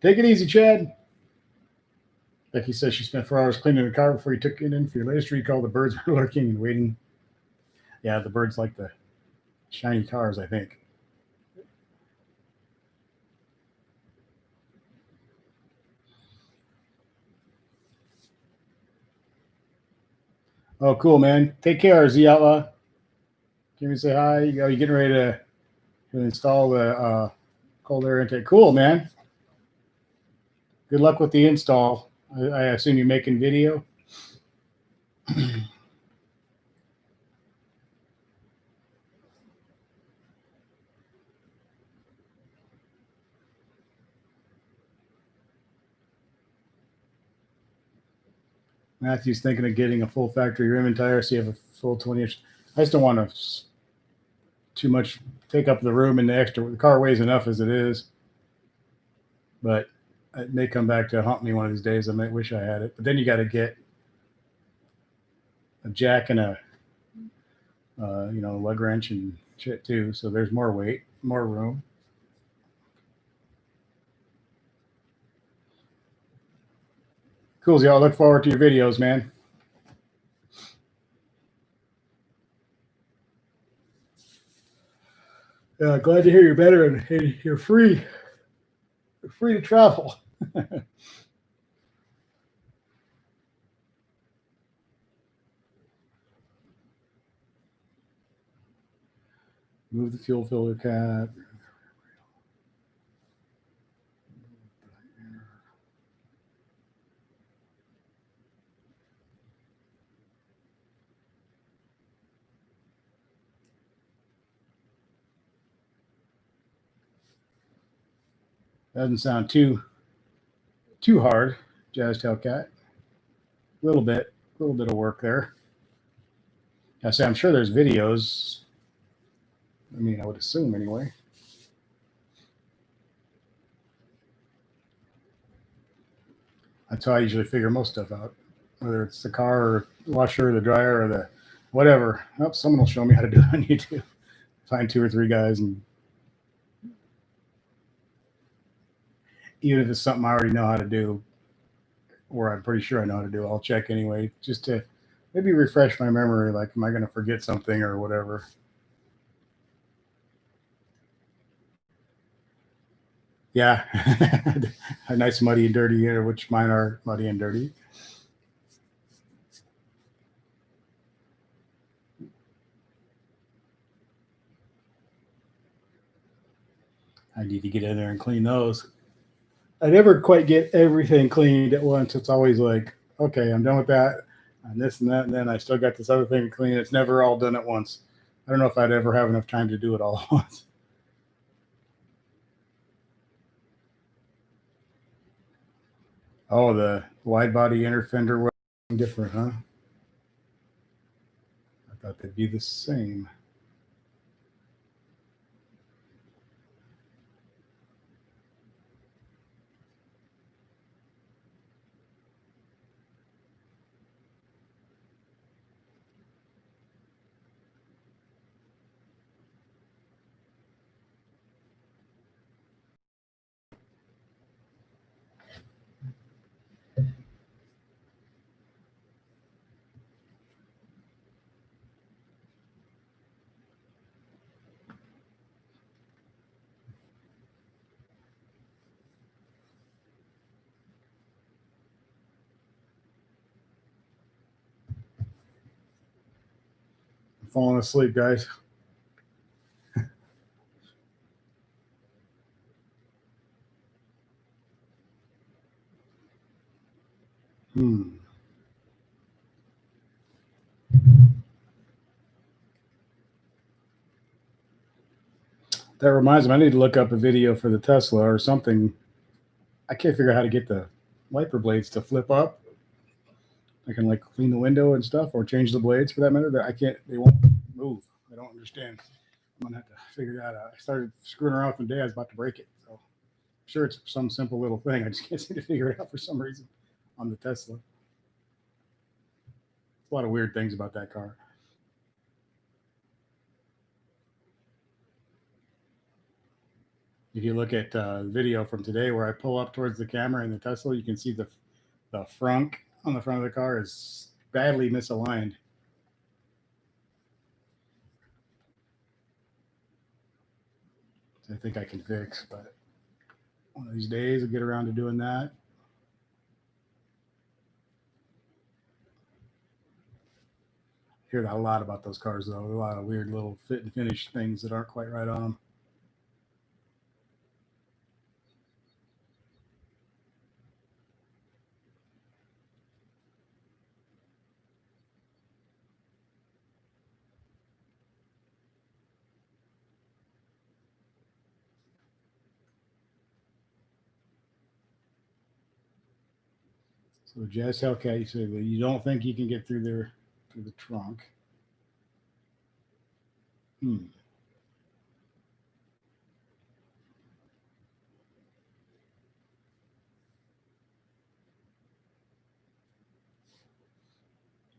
Take it easy, Chad. Becky says she spent 4 hours cleaning the car before you took it in for your latest recall. The birds were lurking and waiting. Yeah, the birds like the shiny cars, I think. Oh, cool, man. Take care, Z Outlaw. Can you say hi? You getting ready to install the cold air intake? Cool, man. Good luck with the install. I assume you're making video. Matthew's thinking of getting a full factory rim and tire, so you have a full 20-inch. I just don't want to too much take up the room and the extra. The car weighs enough as it is, but it may come back to haunt me one of these days. I might wish I had it, but then you got to get a jack and a lug wrench and shit too. So there's more weight, more room. Cool, y'all. Look forward to your videos, man. Glad to hear you're better and you're free. You're free to travel. Move the fuel filter cap. Doesn't sound too hard. Jazz Hellcat. A little bit of work there. I say I'm sure there's videos. I mean, I would assume anyway. That's how I usually figure most stuff out, whether it's the car or the washer or the dryer or the whatever. Oh, someone will show me how to do it on YouTube. Find 2 or 3 guys, and even if it's something I already know how to do, or I'm pretty sure I know how to do, I'll check anyway, just to maybe refresh my memory. Like, am I going to forget something or whatever? Yeah, a nice muddy and dirty here, which mine are muddy and dirty. I need to get in there and clean those. I never quite get everything cleaned at once. It's always like, okay, I'm done with that, and this and that, and then I still got this other thing to clean. It's never all done at once. I don't know if I'd ever have enough time to do it all at once. Oh, the wide body inner fender was different, huh? I thought they'd be the same. I'm falling asleep, guys. Hmm. That reminds me, I need to look up a video for the Tesla or something. I can't figure out how to get the wiper blades to flip up. I can like clean the window and stuff, or change the blades for that matter. But I can't. They won't move. I don't understand. I'm gonna have to figure that out. I started screwing around with the day. I was about to break it. So I'm sure it's some simple little thing. I just can't seem to figure it out for some reason on the Tesla. A lot of weird things about that car. If you look at the video from today where I pull up towards the camera in the Tesla, you can see the frunk on the front of the car is badly misaligned. I think I can fix, but one of these days I'll get around to doing that. Hear a lot about those cars though. A lot of weird little fit and finish things that aren't quite right on them. So Jazz Hellcat, you say that you don't think you can get through there through the trunk. Hmm.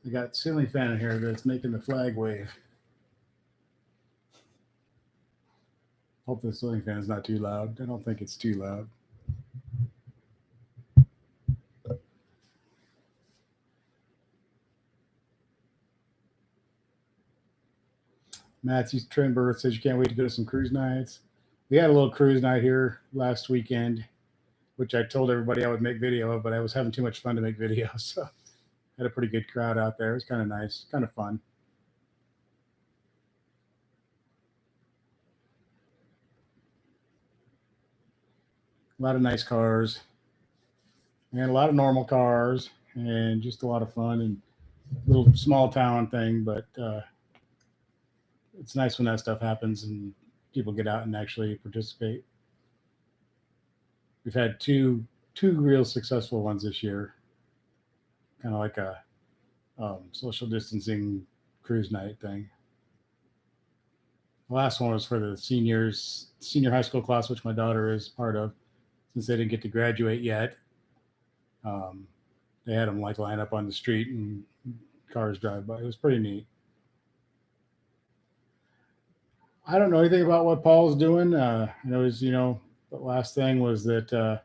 I got ceiling fan in here that's making the flag wave. Hope the ceiling fan is not too loud. I don't think it's too loud. Matthew Trimber says you can't wait to go to some cruise nights. We had a little cruise night here last weekend, which I told everybody I would make video of, but I was having too much fun to make videos. So had a pretty good crowd out there. It was kind of nice, kind of fun. A lot of nice cars and a lot of normal cars and just a lot of fun and little small town thing. But it's nice when that stuff happens and people get out and actually participate. we've had two real successful ones this year, kind of like a social distancing cruise night thing. The last one was for the senior high school class, which my daughter is part of, since they didn't get to graduate yet. They had them like line up on the street and cars drive by. It was pretty neat. I don't know anything about what Paul's doing. I know his, the last thing was that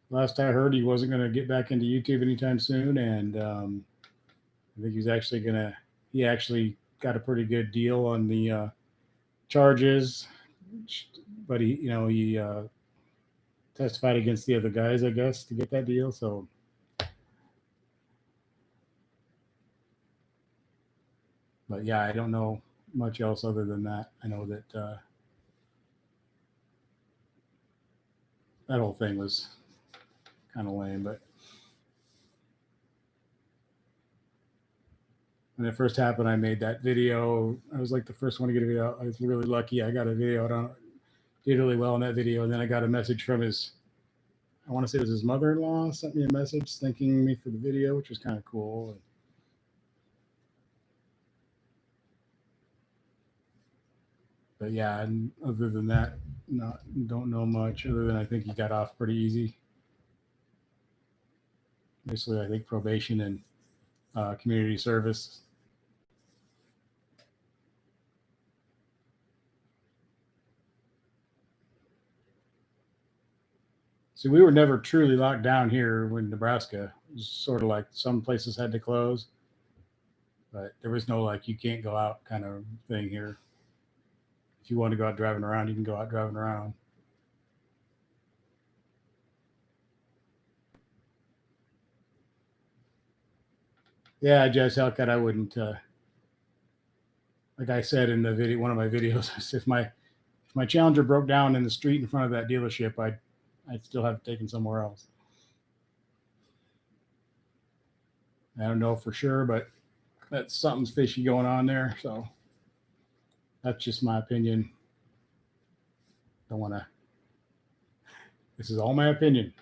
last I heard, he wasn't going to get back into YouTube anytime soon, and I think he actually got a pretty good deal on the charges, but he testified against the other guys, I guess, to get that deal. So, but yeah, I don't know much else other than that. I know that that whole thing was kind of lame, but when it first happened, I made that video. I was like the first one to get a video. I was really lucky. I got a video out, did really well in that video, and then I got a message from I want to say it was his mother-in-law, sent me a message thanking me for the video, which was kind of cool. But yeah, and other than that, don't know much other than I think he got off pretty easy. Basically, I think probation and community service. So we were never truly locked down here in Nebraska. It was sort of like some places had to close, but there was no like you can't go out kind of thing here. If you want to go out driving around, you can go out driving around. Yeah, Jess Hellcat, I wouldn't. Like I said in the video, one of my videos, if my Challenger broke down in the street in front of that dealership, I'd still have it taken somewhere else. I don't know for sure, but that's something's fishy going on there. So that's just my opinion. Don't want to. This is all my opinion.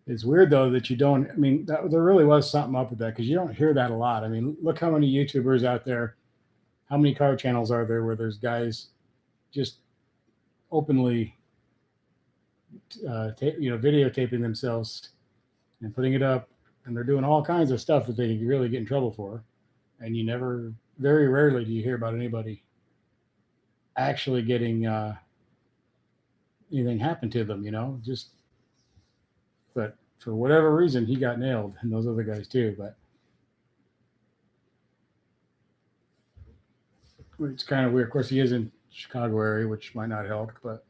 It's weird though that you don't. I mean, there really was something up with that because you don't hear that a lot. I mean, look how many YouTubers out there. How many car channels are there where there's guys just openly, videotaping themselves and putting it up, and they're doing all kinds of stuff that they can really get in trouble for, and very rarely do you hear about anybody actually getting anything happen to them. But for whatever reason, he got nailed, and those other guys too. But it's kind of weird. Of course, he is in Chicago area, which might not help. But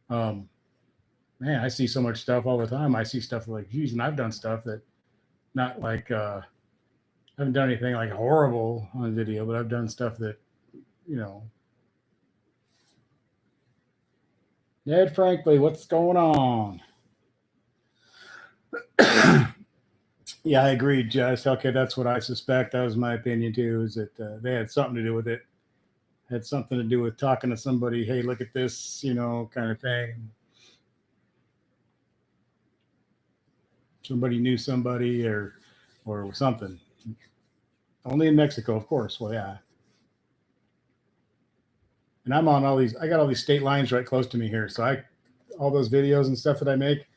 man, I see so much stuff all the time. I see stuff like, geez, and I've done stuff that not like I haven't done anything like horrible on video, but I've done stuff that, Ned Frankly, what's going on? Yeah, I agree, Jess. Okay, that's what I suspect. That was my opinion too, is that they had something to do with it. Had something to do with talking to somebody, hey, look at this, kind of thing. Somebody knew somebody or something. Only in Mexico, of course. Well, yeah. And I'm on I got all these state lines right close to me here. So all those videos and stuff that I make,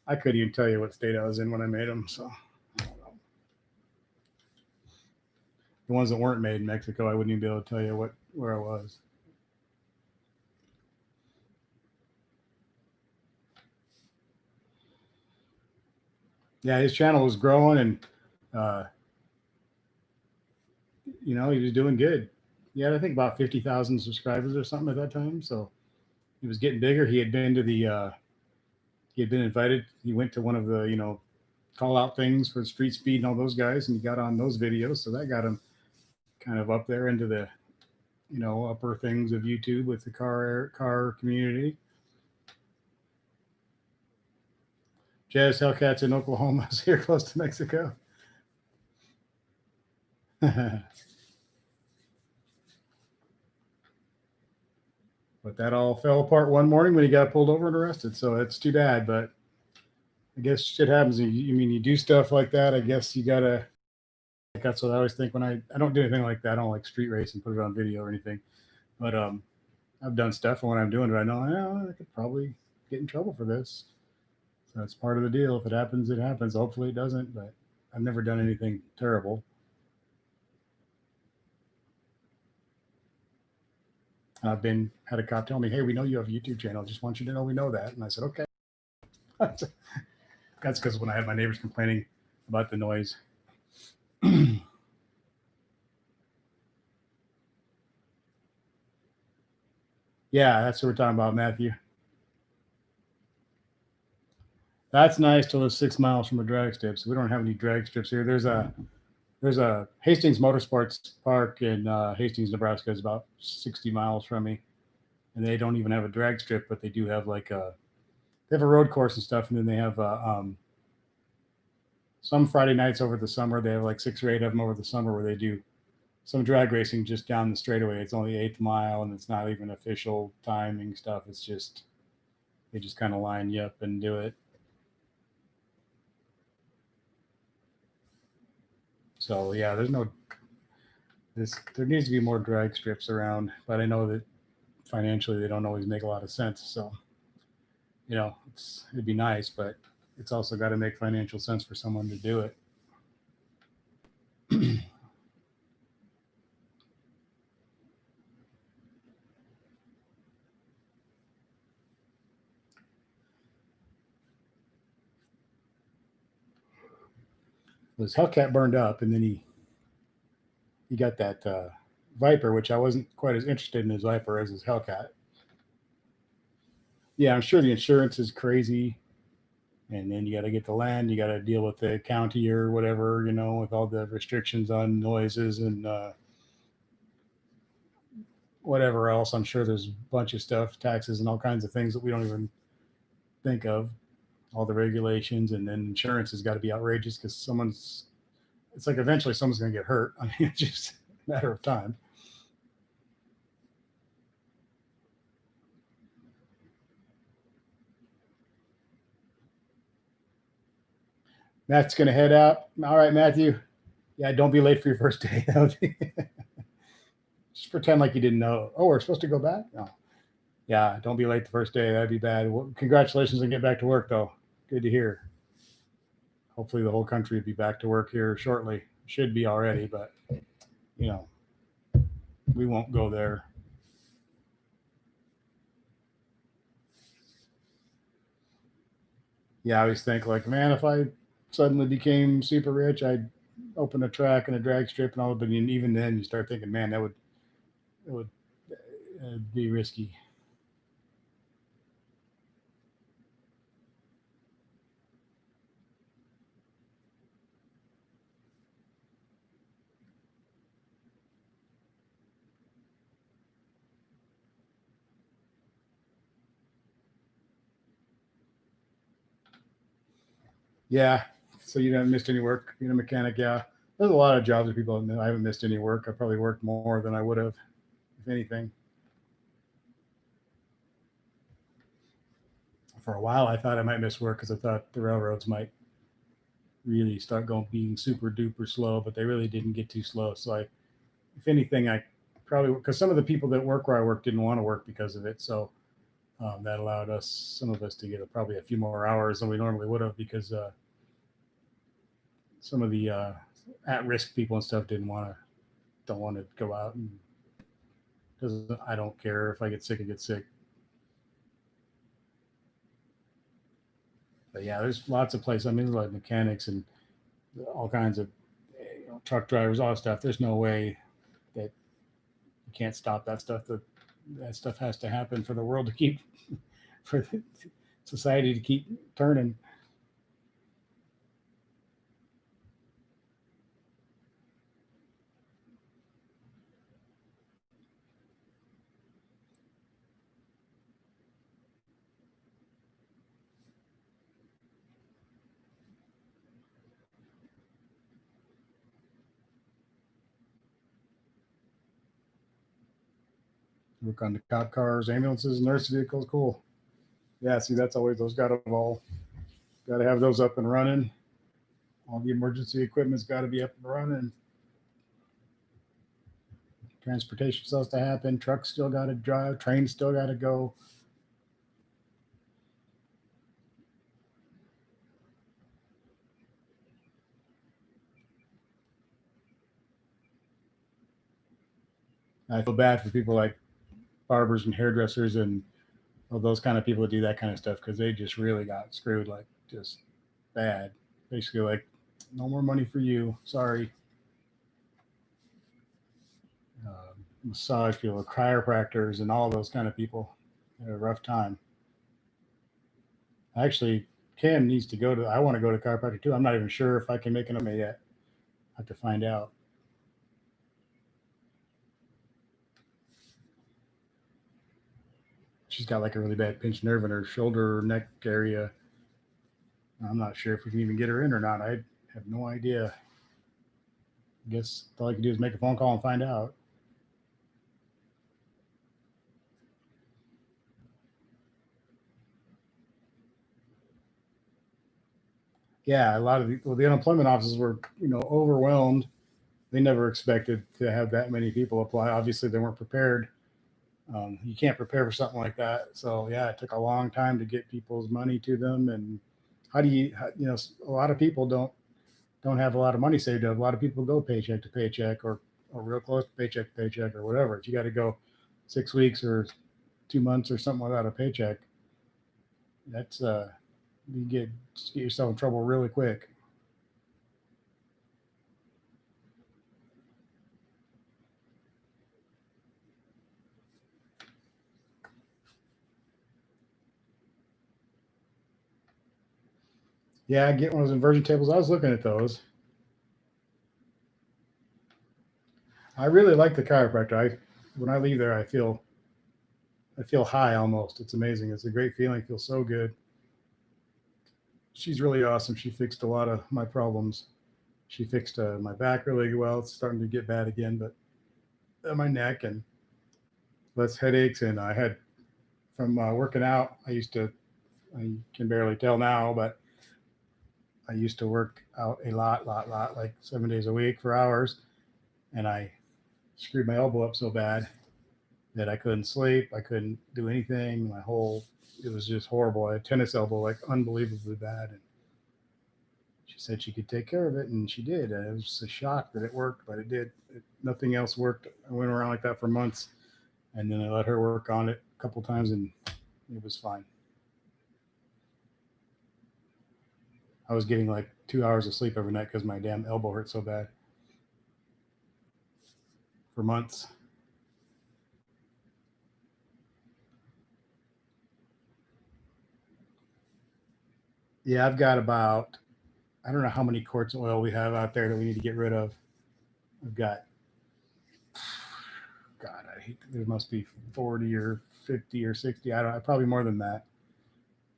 I couldn't even tell you what state I was in when I made them. So I don't know. The ones that weren't made in Mexico, I wouldn't even be able to tell you where I was. Yeah, his channel was growing, and he was doing good. he had I think about 50,000 subscribers or something at that time. So he was getting bigger. He had been to the he had been invited. He went to one of the call out things for Street Speed and all those guys, and he got on those videos. So that got him kind of up there into the upper things of YouTube with the car community. Jazz Hellcats in Oklahoma is here close to Mexico. But that all fell apart one morning when he got pulled over and arrested. So it's too bad, but I guess shit happens. You do stuff like that. I guess you gotta. That's what I always think when I don't do anything like that. I don't like street race and put it on video or anything. But I've done stuff, and when I'm doing it, I know I could probably get in trouble for this. So it's part of the deal. If it happens, it happens. Hopefully, it doesn't. But I've never done anything terrible. I've had a cop tell me, "Hey, we know you have a YouTube channel. Just want you to know we know that." And I said, "Okay." That's because when I had my neighbors complaining about the noise. Yeah, that's what we're talking about, Matthew. That's nice till it's 6 miles from a drag strip. So we don't have any drag strips here. There's a Hastings Motorsports Park in Hastings, Nebraska. It's about 60 miles from me, and they don't even have a drag strip, but they do have they have a road course and stuff, and then they have some Friday nights over the summer. They have like 6 or 8 of them over the summer where they do some drag racing just down the straightaway. It's only 8th mile, and it's not even official timing stuff. It's just they just kind of line you up and do it. So yeah, there needs to be more drag strips around, but I know that financially they don't always make a lot of sense. So it'd be nice, but it's also got to make financial sense for someone to do it. His Hellcat burned up, and then he got that Viper, which I wasn't quite as interested in his Viper as his Hellcat. Yeah, I'm sure the insurance is crazy, and then you got to get the land, you got to deal with the county or whatever, with all the restrictions on noises and whatever else. I'm sure there's a bunch of stuff, taxes and all kinds of things that we don't even think of. All the regulations, and then insurance has got to be outrageous because it's like eventually someone's going to get hurt. I mean, it's just a matter of time. Matt's going to head out. All right, Matthew. Yeah, don't be late for your first day. Just pretend like you didn't know. Oh, we're supposed to go back? No. Yeah, don't be late the first day. That'd be bad. Well, congratulations and get back to work, though. Good to hear. Hopefully the whole country will be back to work here shortly. Should be already, but, we won't go there. Yeah, I always think like, man, if I suddenly became super rich, I'd open a track and a drag strip and all. But even then, you start thinking, man, it would be risky. Yeah. So you haven't missed any work being a mechanic. Yeah. There's a lot of jobs that people I haven't missed any work. I probably worked more than I would have, if anything. For a while, I thought I might miss work because I thought the railroads might really start being super duper slow, but they really didn't get too slow. So if anything, I probably, because some of the people that work where I work didn't want to work because of it. So that allowed some of us to get probably a few more hours than we normally would have because some of the at-risk people and stuff don't want to go out and I don't care if I get sick, I get sick. But yeah, there's lots of places. I mean, there's like mechanics and all kinds of truck drivers, all that stuff. There's no way that You can't stop that stuff. That stuff has to happen for the world to keep, for the society to keep turning. Work on the cop cars, ambulances, nurse vehicles. Cool. Yeah, see, that's always those got to have those up and running. All the emergency equipment's got to be up and running. Transportation still has to happen. Trucks still got to drive. Trains still got to go. I feel bad for people like barbers and hairdressers and all those kind of people that do that kind of stuff because they just really got screwed, like just bad. Basically, like no more money for you. Sorry. Massage people, chiropractors, and all those kind of people. They had a rough time. Actually, Cam needs to go to. I want to go to chiropractor too. I'm not even sure if I can make an appointment yet. I have to find out. She's got like a really bad pinched nerve in her shoulder or neck area. I'm not sure if we can even get her in or not. I have no idea. I guess all I can do is make a phone call and find out. Yeah, a lot of the unemployment offices were, overwhelmed. They never expected to have that many people apply. Obviously, they weren't prepared. You can't prepare for something like that. So yeah, it took a long time to get people's money to them. And a lot of people don't have a lot of money saved up. A lot of people go paycheck to paycheck or real close to paycheck to paycheck or whatever. If you got to go 6 weeks or 2 months or something without a paycheck, that's you get yourself in trouble really quick. Yeah, I get one of those inversion tables. I was looking at those. I really like the chiropractor. When I leave there, I feel high almost. It's amazing. It's a great feeling. I feel so good. She's really awesome. She fixed a lot of my problems. She fixed my back really well. It's starting to get bad again, but my neck and less headaches. And I had from working out. I can barely tell now, but I used to work out a lot, like 7 days a week for hours. And I screwed my elbow up so bad that I couldn't sleep. I couldn't do anything. It was just horrible. I had tennis elbow, like unbelievably bad. And she said she could take care of it, and she did. And it was a shock that it worked, but it did. Nothing else worked. I went around like that for months, and then I let her work on it a couple times, and it was fine. I was getting like 2 hours of sleep every night because my damn elbow hurt so bad for months. Yeah, I've got about, I don't know how many quarts of oil we have out there that we need to get rid of. I've got, God, there must be 40 or 50 or 60. I don't know, probably more than that.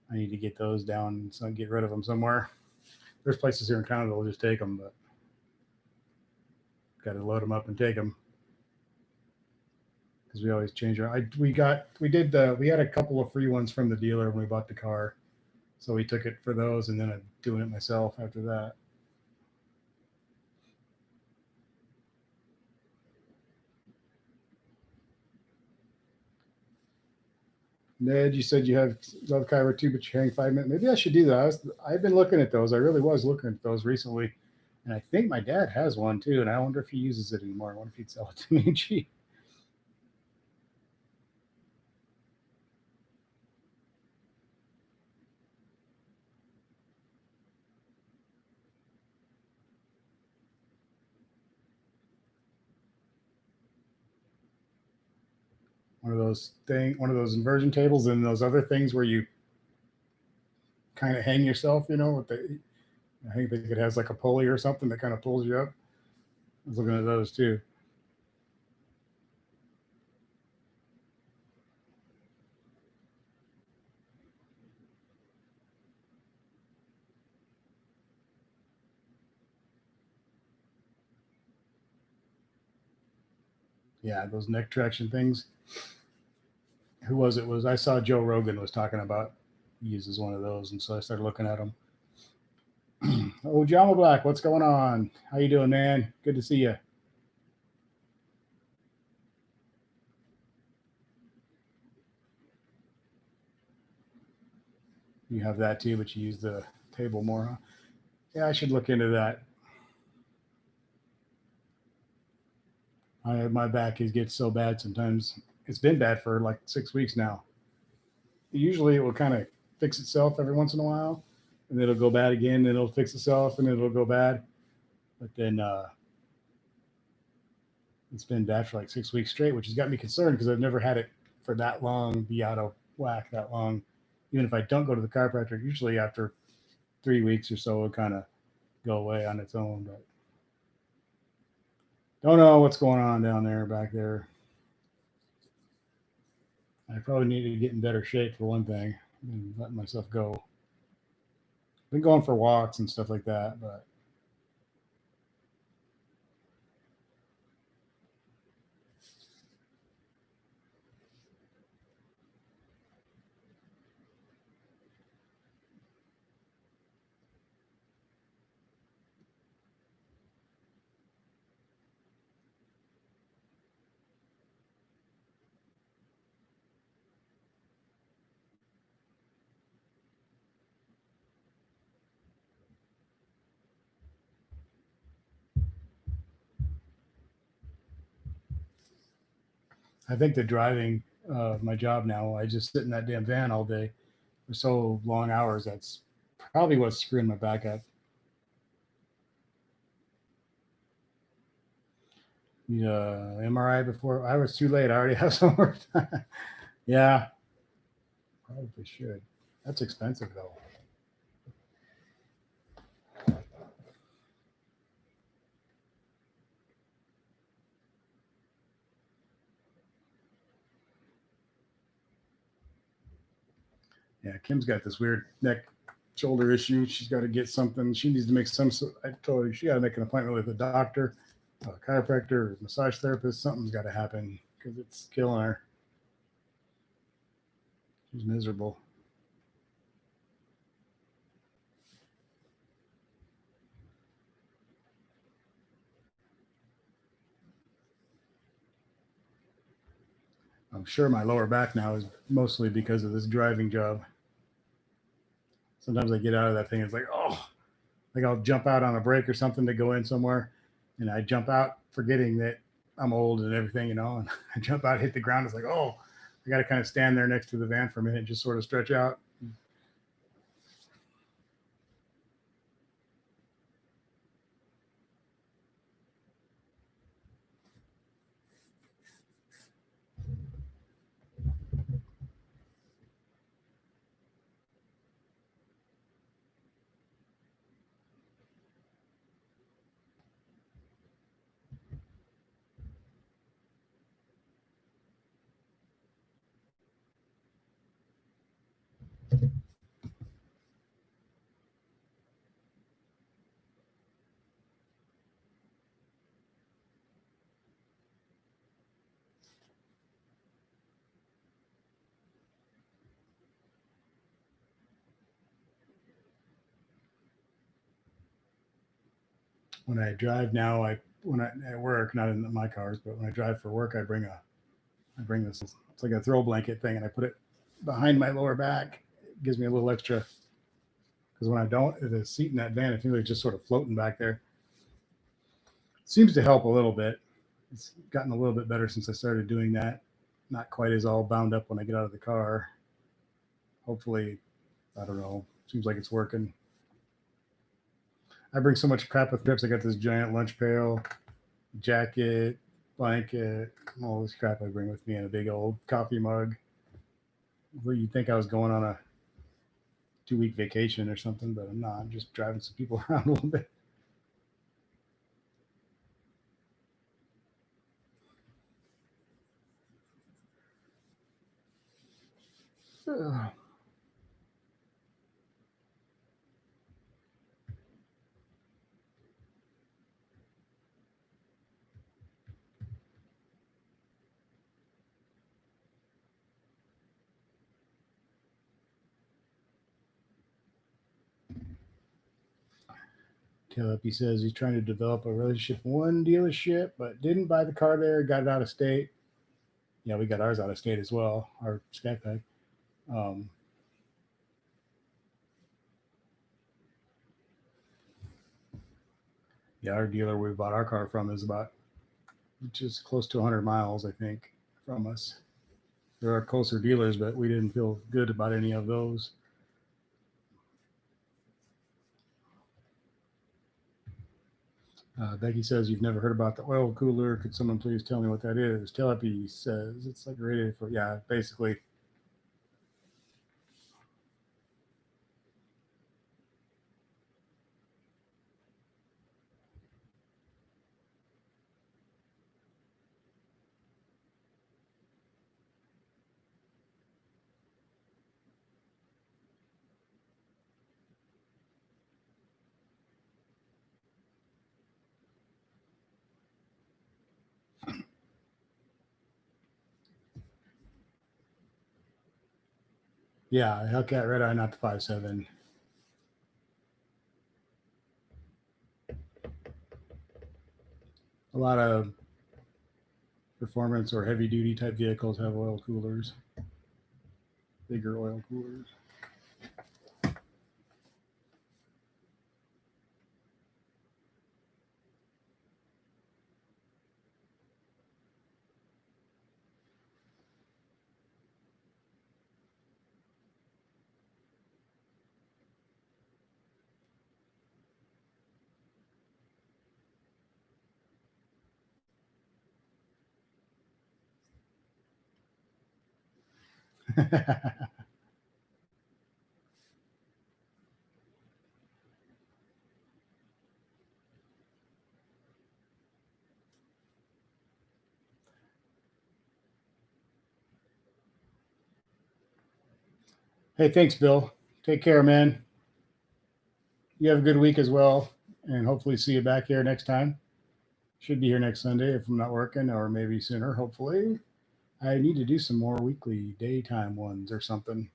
I need to get those down, so get rid of them somewhere. There's places here in town that'll just take them, but got to load them up and take them because we always change our. We had a couple of free ones from the dealer when we bought the car, so we took it for those, and then I'm doing it myself after that. Ned, you said you have love Kyber too, but you're hearing 5 minutes. Maybe I should do that. I've been looking at those. I really was looking at those recently, and I think my dad has one too. And I wonder if he uses it anymore. I wonder if he'd sell it to me cheap. one of those inversion tables, and those other things where you kind of hang yourself, with I think it has like a pulley or something that kind of pulls you up. I was looking at those too. Yeah, those neck traction things. Who was it? I saw Joe Rogan was talking about he uses one of those, and so I started looking at them. Oh, Jama Black, what's going on? How you doing, man? Good to see you. You have that too, but you use the table more, huh? Yeah, I should look into that. My back gets so bad sometimes. It's been bad for like 6 weeks now. Usually it will kind of fix itself every once in a while, and it'll go bad again, and it'll fix itself, and it'll go bad. But then it's been bad for like 6 weeks straight, which has got me concerned because I've never had it for that long, be out of whack that long. Even if I don't go to the chiropractor, usually after 3 weeks or so, it'll kind of go away on its own. But don't know what's going on down there, back there. I probably need to get in better shape for one thing and letting myself go. Been going for walks and stuff like that, but I think the driving my job now, I just sit in that damn van all day for so long hours. That's probably what's screwing my back up. Need a MRI before I was too late. I already have some more time. Yeah, probably should. That's expensive though. Yeah, Kim's got this weird neck shoulder issue. She's got to get something. She needs to make some. I told her she got to make an appointment with a doctor, a chiropractor, a massage therapist. Something's got to happen because it's killing her. She's miserable. I'm sure my lower back now is mostly because of this driving job. Sometimes I get out of that thing. It's like, oh, like I'll jump out on a break or something to go in somewhere, and I jump out forgetting that I'm old and everything, and I jump out, hit the ground. It's like, oh, I got to kind of stand there next to the van for a minute and just sort of stretch out. When I drive now, when I at work, not in my cars, but when I drive for work, I bring this. It's like a throw blanket thing, and I put it behind my lower back. It gives me a little extra because when I don't, the seat in that van, I feel like just sort of floating back there. Seems to help a little bit. It's gotten a little bit better since I started doing that. Not quite as all bound up when I get out of the car. Hopefully, I don't know. Seems like it's working. I bring so much crap with trips. I got this giant lunch pail, jacket, blanket, all this crap I bring with me in a big old coffee mug. Well, you'd think I was going on a 2-week vacation or something, but I'm not. I'm just driving some people around a little bit. He says he's trying to develop a relationship with one dealership, but didn't buy the car there, got it out of state. Yeah, we got ours out of state as well, our Scat Pack. Yeah, our dealer we bought our car from is about just close to 100 miles, I think, from us. There are closer dealers, but we didn't feel good about any of those. Becky says, you've never heard about the oil cooler. Could someone please tell me what that is? Telepy says, it's like rated for, yeah, basically. Yeah, Hellcat Red Eye, not the 5.7. A lot of performance or heavy duty type vehicles have oil coolers, bigger oil coolers. Hey, thanks, Bill. Take care, man. You have a good week as well, and hopefully see you back here next time. Should be here next Sunday if I'm not working, or maybe sooner, hopefully. I need to do some more weekly daytime ones or something.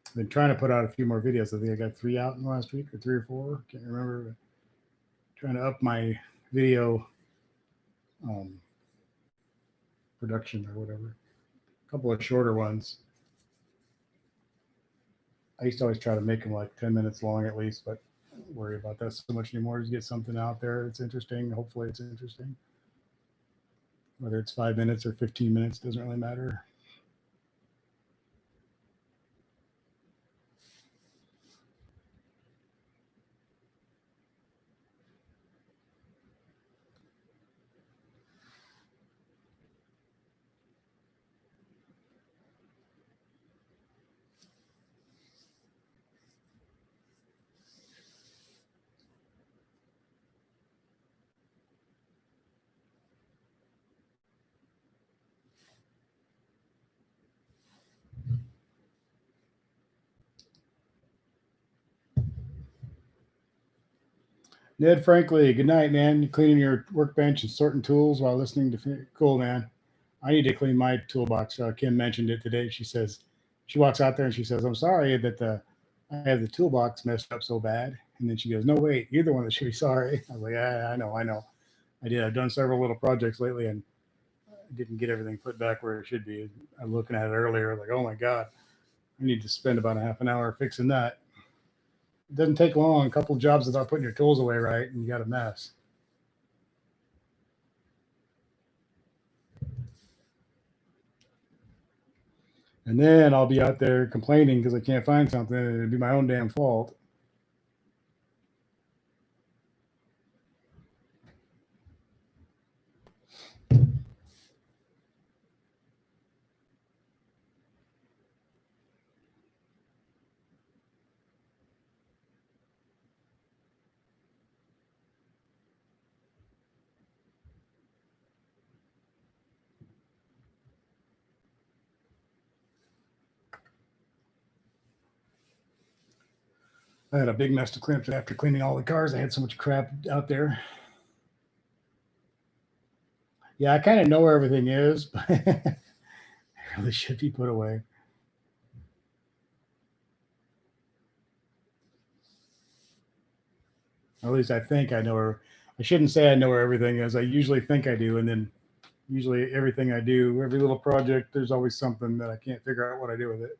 I've been trying to put out a few more videos. I think I got 3 out in the last week, or 3 or 4. Can't remember. Trying to up my video production or whatever. A couple of shorter ones. I used to always try to make them like 10 minutes long at least, but I don't worry about that so much anymore. Just get something out there that's interesting. Hopefully it's interesting. Whether it's 5 minutes or 15 minutes, doesn't really matter. Ned Frankley, good night, man. You cleaning your workbench and sorting tools while listening to cool, man. I need to clean my toolbox. Kim mentioned it today. She says she walks out there and she says, "I'm sorry that I have the toolbox messed up so bad." And then she goes, "No, wait, you're the one that should be sorry." I was like, "Yeah, I know. I did. I've done several little projects lately and I didn't get everything put back where it should be. I'm looking at it earlier, like, oh my god, I need to spend about a half an hour fixing that." It doesn't take long. A couple of jobs without putting your tools away right, and you got a mess. And then I'll be out there complaining because I can't find something, and it'd be my own damn fault. I had a big mess to clean up after cleaning all the cars. I had so much crap out there. Yeah, I kind of know where everything is, but it really should be put away. Or at least I think I know where. I shouldn't say I know where everything is. I usually think I do, and then usually everything I do, every little project, there's always something that I can't figure out what I do with it.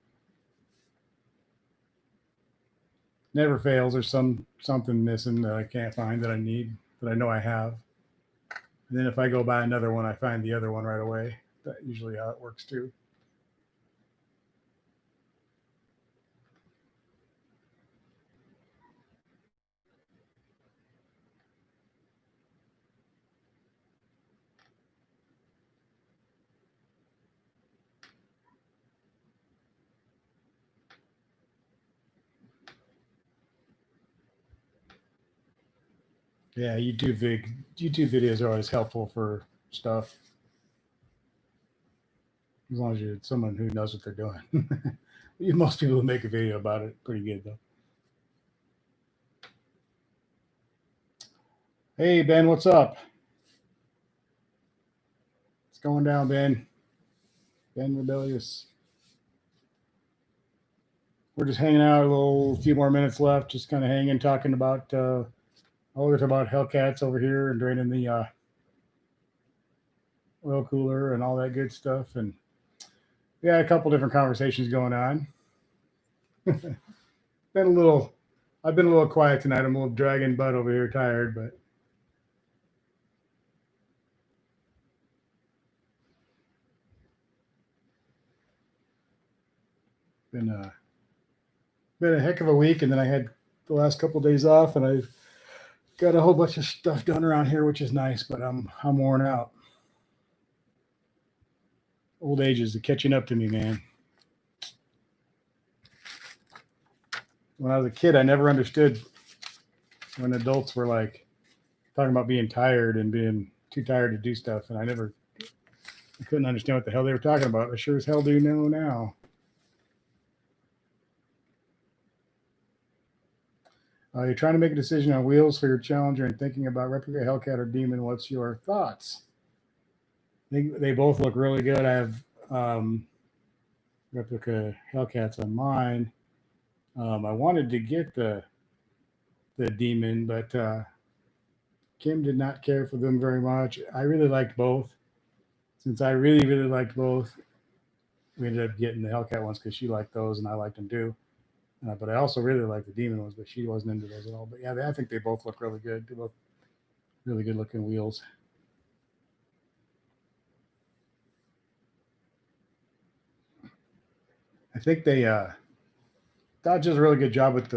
Never fails. There's something missing that I can't find that I need that I know I have. And then if I go buy another one, I find the other one right away. That's usually how it works too. Yeah, YouTube videos are always helpful for stuff as long as you're someone who knows what they're doing. Most people who make a video about it pretty good though. Hey Ben, what's up? What's going down, Ben? Ben Rebellious. We're just hanging out a few more minutes left, just kind of hanging, talking about we're talking about Hellcats over here and draining the oil cooler and all that good stuff. And we had a couple different conversations going on. been a little, I've been a little quiet tonight. I'm a little dragging butt over here, tired, but been been a heck of a week. And then I had the last couple of days off, and I got a whole bunch of stuff done around here, which is nice. But I'm worn out. Old age is catching up to me, man. When I was a kid, I never understood when adults were like talking about being tired and being too tired to do stuff, and I couldn't understand what the hell they were talking about. I sure as hell do know now. You're trying to make a decision on wheels for your Challenger and thinking about replica, Hellcat, or Demon. What's your thoughts? They both look really good. I have replica Hellcats on mine. I wanted to get the Demon, but Kim did not care for them very much. I really liked both. Since I really, really liked both, we ended up getting the Hellcat ones because she liked those and I liked them too. But I also really liked the Demon ones, but she wasn't into those at all. But yeah, I think they both look really good. They both really good looking wheels. I think Dodge does a really good job with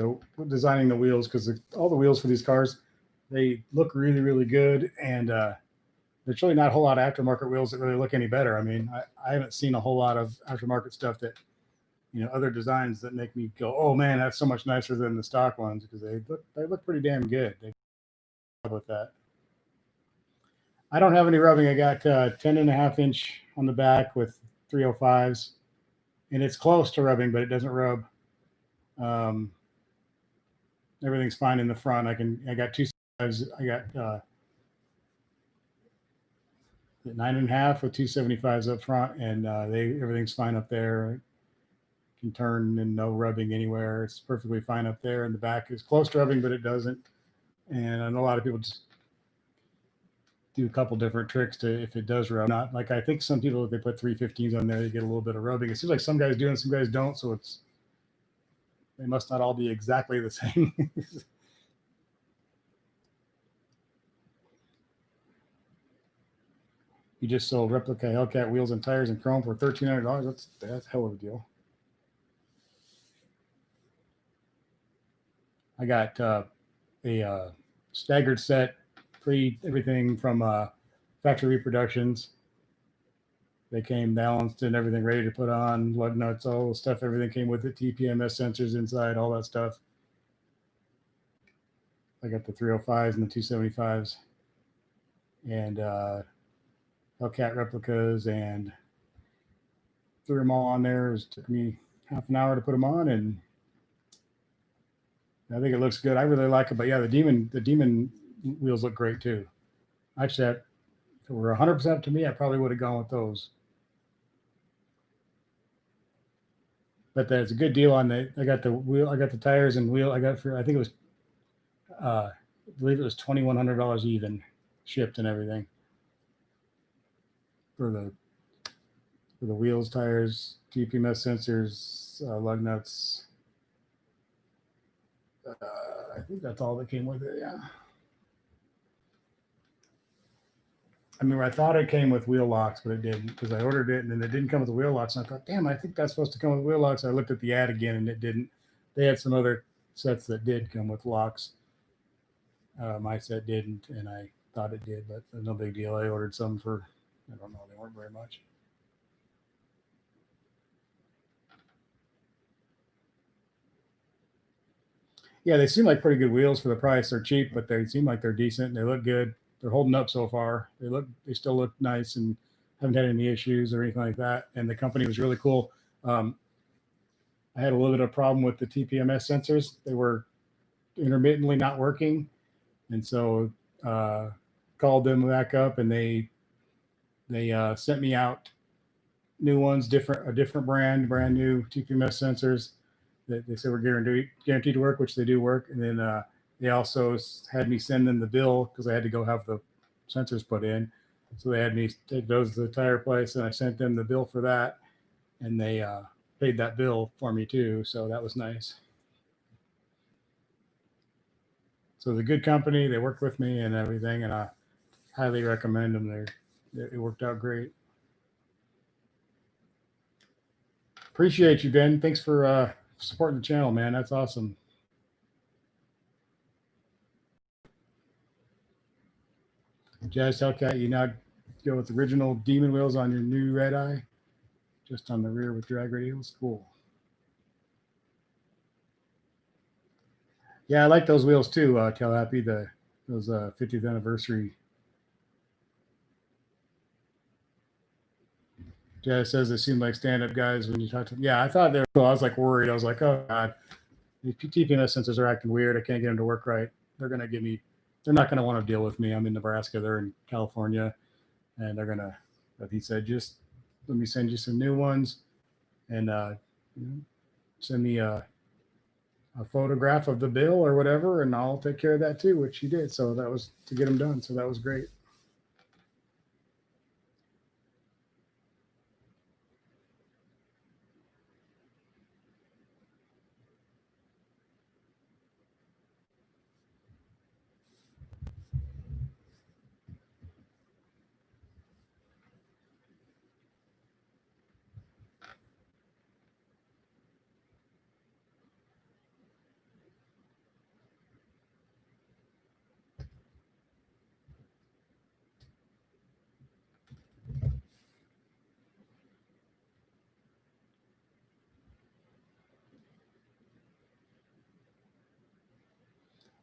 designing the wheels because all the wheels for these cars, they look really, really good. And there's really not a whole lot of aftermarket wheels that really look any better. I mean, I haven't seen a whole lot of aftermarket stuff that, other designs that make me go, oh man, that's so much nicer than the stock ones because they look pretty damn good. They with that. I don't have any rubbing. I got 10.5 inch on the back with 305s, and it's close to rubbing, but it doesn't rub. Um, Everything's fine in the front. I got two sides. I got 9.5 with 275s up front, and everything's fine up there. Can turn and no rubbing anywhere. It's perfectly fine up there. And the back is close to rubbing, but it doesn't. And I know a lot of people just do a couple different tricks to if it does rub. Not like I think some people if they put 315s on there, they get a little bit of rubbing. It seems like some guys do and some guys don't. So they must not all be exactly the same. You just sold replica Hellcat wheels and tires and chrome for $1,300. That's a hell of a deal. I got a staggered set, everything from factory reproductions. They came balanced and everything ready to put on, lug nuts, all the stuff, everything came with it, TPMS sensors inside, all that stuff. I got the 305s and the 275s and Hellcat replicas and threw them all on there. It took me half an hour to put them on, and I think it looks good. I really like it. But yeah, the demon wheels look great too. Actually, if it were 100% to me, I probably would have gone with those. But there's a good deal on the. I got the wheel. I got the tires and wheel. I got for. I think it was. I believe it was $2,100 even, shipped and everything. For the wheels, tires, TPMS sensors, lug nuts. I think that's all that came with it. Yeah. I mean, I thought it came with wheel locks, but it didn't because I ordered it and then it didn't come with the wheel locks. And I thought, damn, I think that's supposed to come with wheel locks. I looked at the ad again and it didn't. They had some other sets that did come with locks. My set didn't, and I thought it did, but no big deal. I ordered some for, I don't know, they weren't very much. Yeah, they seem like pretty good wheels for the price. They're cheap, but they seem like they're decent. They look good. They're holding up so far. They still look nice and haven't had any issues or anything like that. And the company was really cool. I had a little bit of a problem with the TPMS sensors. They were intermittently not working, and so called them back up, and they sent me out new ones, a different brand new TPMS sensors that they said were guaranteed to work, which they do work. And then they also had me send them the bill because I had to go have the sensors put in. So they had me take those to the tire place, and I sent them the bill for that, and they paid that bill for me too. So that was nice. So the good company, they worked with me and everything, and I highly recommend them. It worked out great. Appreciate you, Ben. Thanks for supporting the channel, man. That's awesome. Jazz Hellcat, you now go with original demon wheels on your new red eye, just on the rear with drag radials. Cool. Yeah, I like those wheels too, Cal Happy. Those 50th anniversary. Jazz says they seem like stand-up guys when you talk to them. Yeah, I thought they were cool. I was like worried. I was like, oh god, the TPMS sensors are acting weird. I can't get them to work right. They're not gonna want to deal with me. I'm in Nebraska. They're in California, and they're gonna. But he said, just let me send you some new ones, and send me a photograph of the bill or whatever, and I'll take care of that too, which he did. So that was to get them done. So that was great.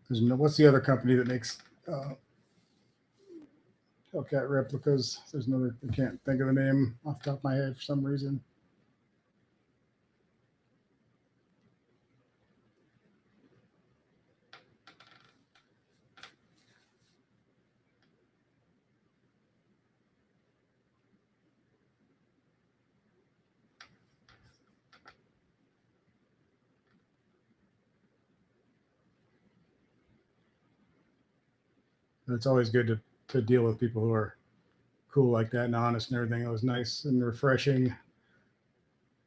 What's the other company that makes Hellcat replicas? There's another. I can't think of the name off the top of my head for some reason. But it's always good to deal with people who are cool like that and honest and everything. It was nice and refreshing.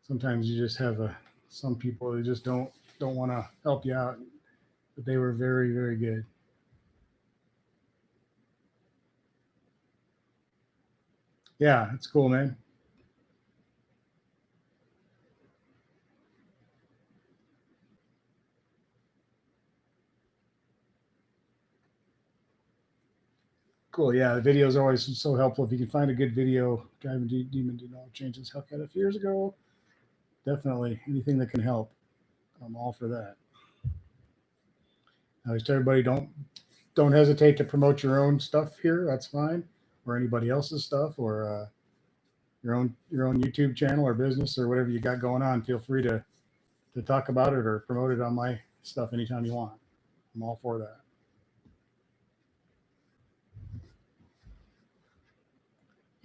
Sometimes you just have some people who just don't want to help you out, but they were very, very good. Yeah, it's cool, man. Cool. Yeah, the video is always so helpful. If you can find a good video, driving demon did all changes Hellcat a few years ago. Definitely anything that can help. I'm all for that. I always tell everybody, don't hesitate to promote your own stuff here. That's fine, or anybody else's stuff, or your own YouTube channel or business or whatever you got going on. Feel free to talk about it or promote it on my stuff anytime you want. I'm all for that.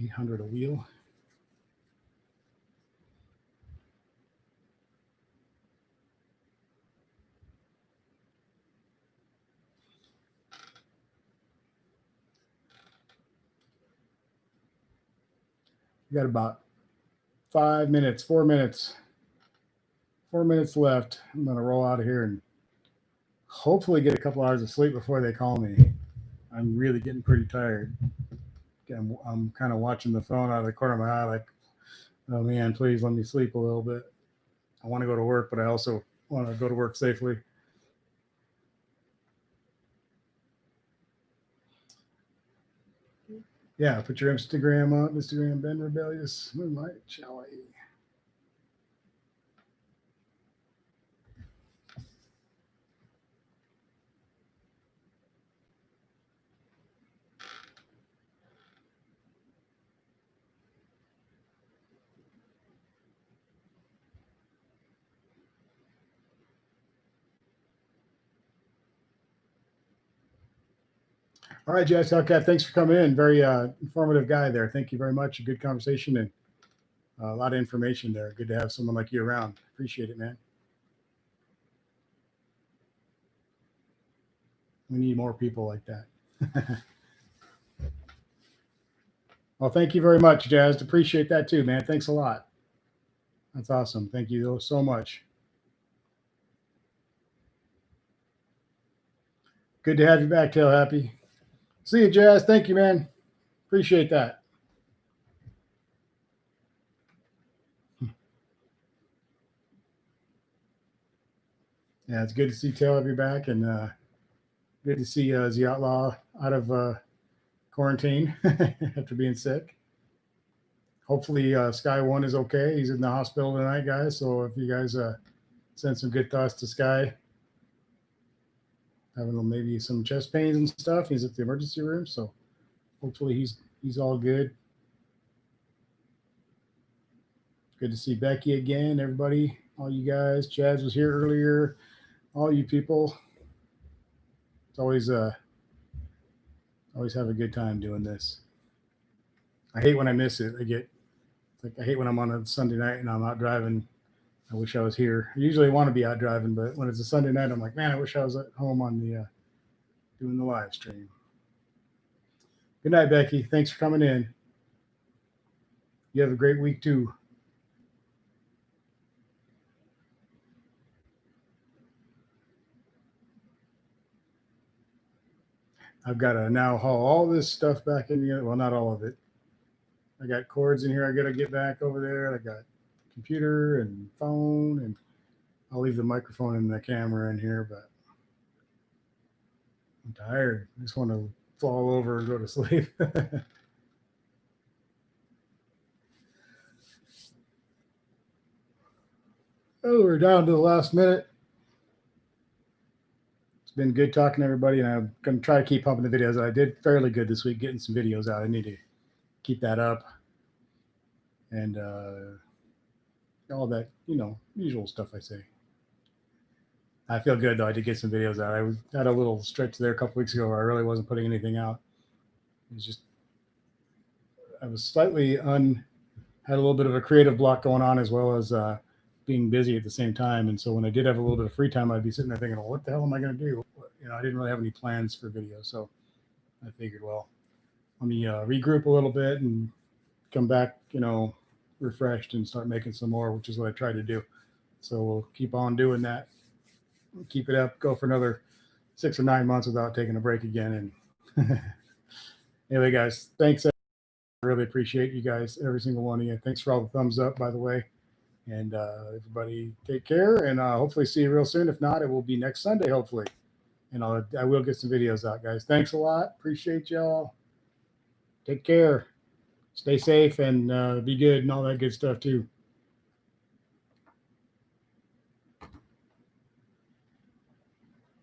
$800 a wheel. We got about 4 minutes left. I'm going to roll out of here and hopefully get a couple hours of sleep before they call me. I'm really getting pretty tired. I'm kind of watching the phone out of the corner of my eye like, oh man, please let me sleep a little bit. I want to go to work, but I also want to go to work safely. Yeah, put your Instagram up. Instagram Ben Rebellious Moonlight, shall I? All right, Jazz Hellcat, thanks for coming in. Very informative guy there. Thank you very much. A good conversation and a lot of information there. Good to have someone like you around. Appreciate it, man. We need more people like that. Well, thank you very much, Jazz. Appreciate that too, man. Thanks a lot. That's awesome. Thank you so much. Good to have you back, Tail Happy. See you, Jazz. Thank you, man. Appreciate that. Yeah, it's good to see Tail Happy back, and good to see the Outlaw out of quarantine after being sick. Hopefully, Sky One is okay. He's in the hospital tonight, guys. So if you guys send some good thoughts to Sky, having maybe some chest pains and stuff. He's at the emergency room, so hopefully he's all good. Good to see Becky again, everybody, all you guys. Chaz was here earlier. All you people. It's always have a good time doing this. I hate when I miss it. I hate when I'm on a Sunday night and I'm out driving. I wish I was here. I usually want to be out driving, but when it's a Sunday night, I'm like, man, I wish I was at home on the doing the live stream. Good night, Becky. Thanks for coming in. You have a great week too. I've got to now haul all this stuff back in the other. Well, not all of it. I got cords in here. I got to get back over there. I got computer and phone, and I'll leave the microphone and the camera in here, but I'm tired. I just want to fall over and go to sleep. Oh, we're down to the last minute. It's been good talking to everybody, and I'm going to try to keep pumping the videos. I did fairly good this week getting some videos out. I need to keep that up. And all that, usual stuff I say. I feel good, though. I did get some videos out. I had a little stretch there a couple weeks ago where I really wasn't putting anything out. It was just, I was slightly had a little bit of a creative block going on, as well as being busy at the same time. And so when I did have a little bit of free time, I'd be sitting there thinking, well, what the hell am I going to do? I didn't really have any plans for video. So I figured, well, let me regroup a little bit and come back, refreshed and start making some more, which is what I tried to do. So we'll keep on doing that. We'll keep it up, go for another 6 or 9 months without taking a break again. And anyway, guys, thanks. I really appreciate you guys, every single one of you. Thanks for all the thumbs up, by the way. And everybody take care, and hopefully see you real soon. If not, it will be next Sunday, hopefully. And I will get some videos out, guys. Thanks a lot. Appreciate y'all. Take care. Stay safe and be good and all that good stuff too.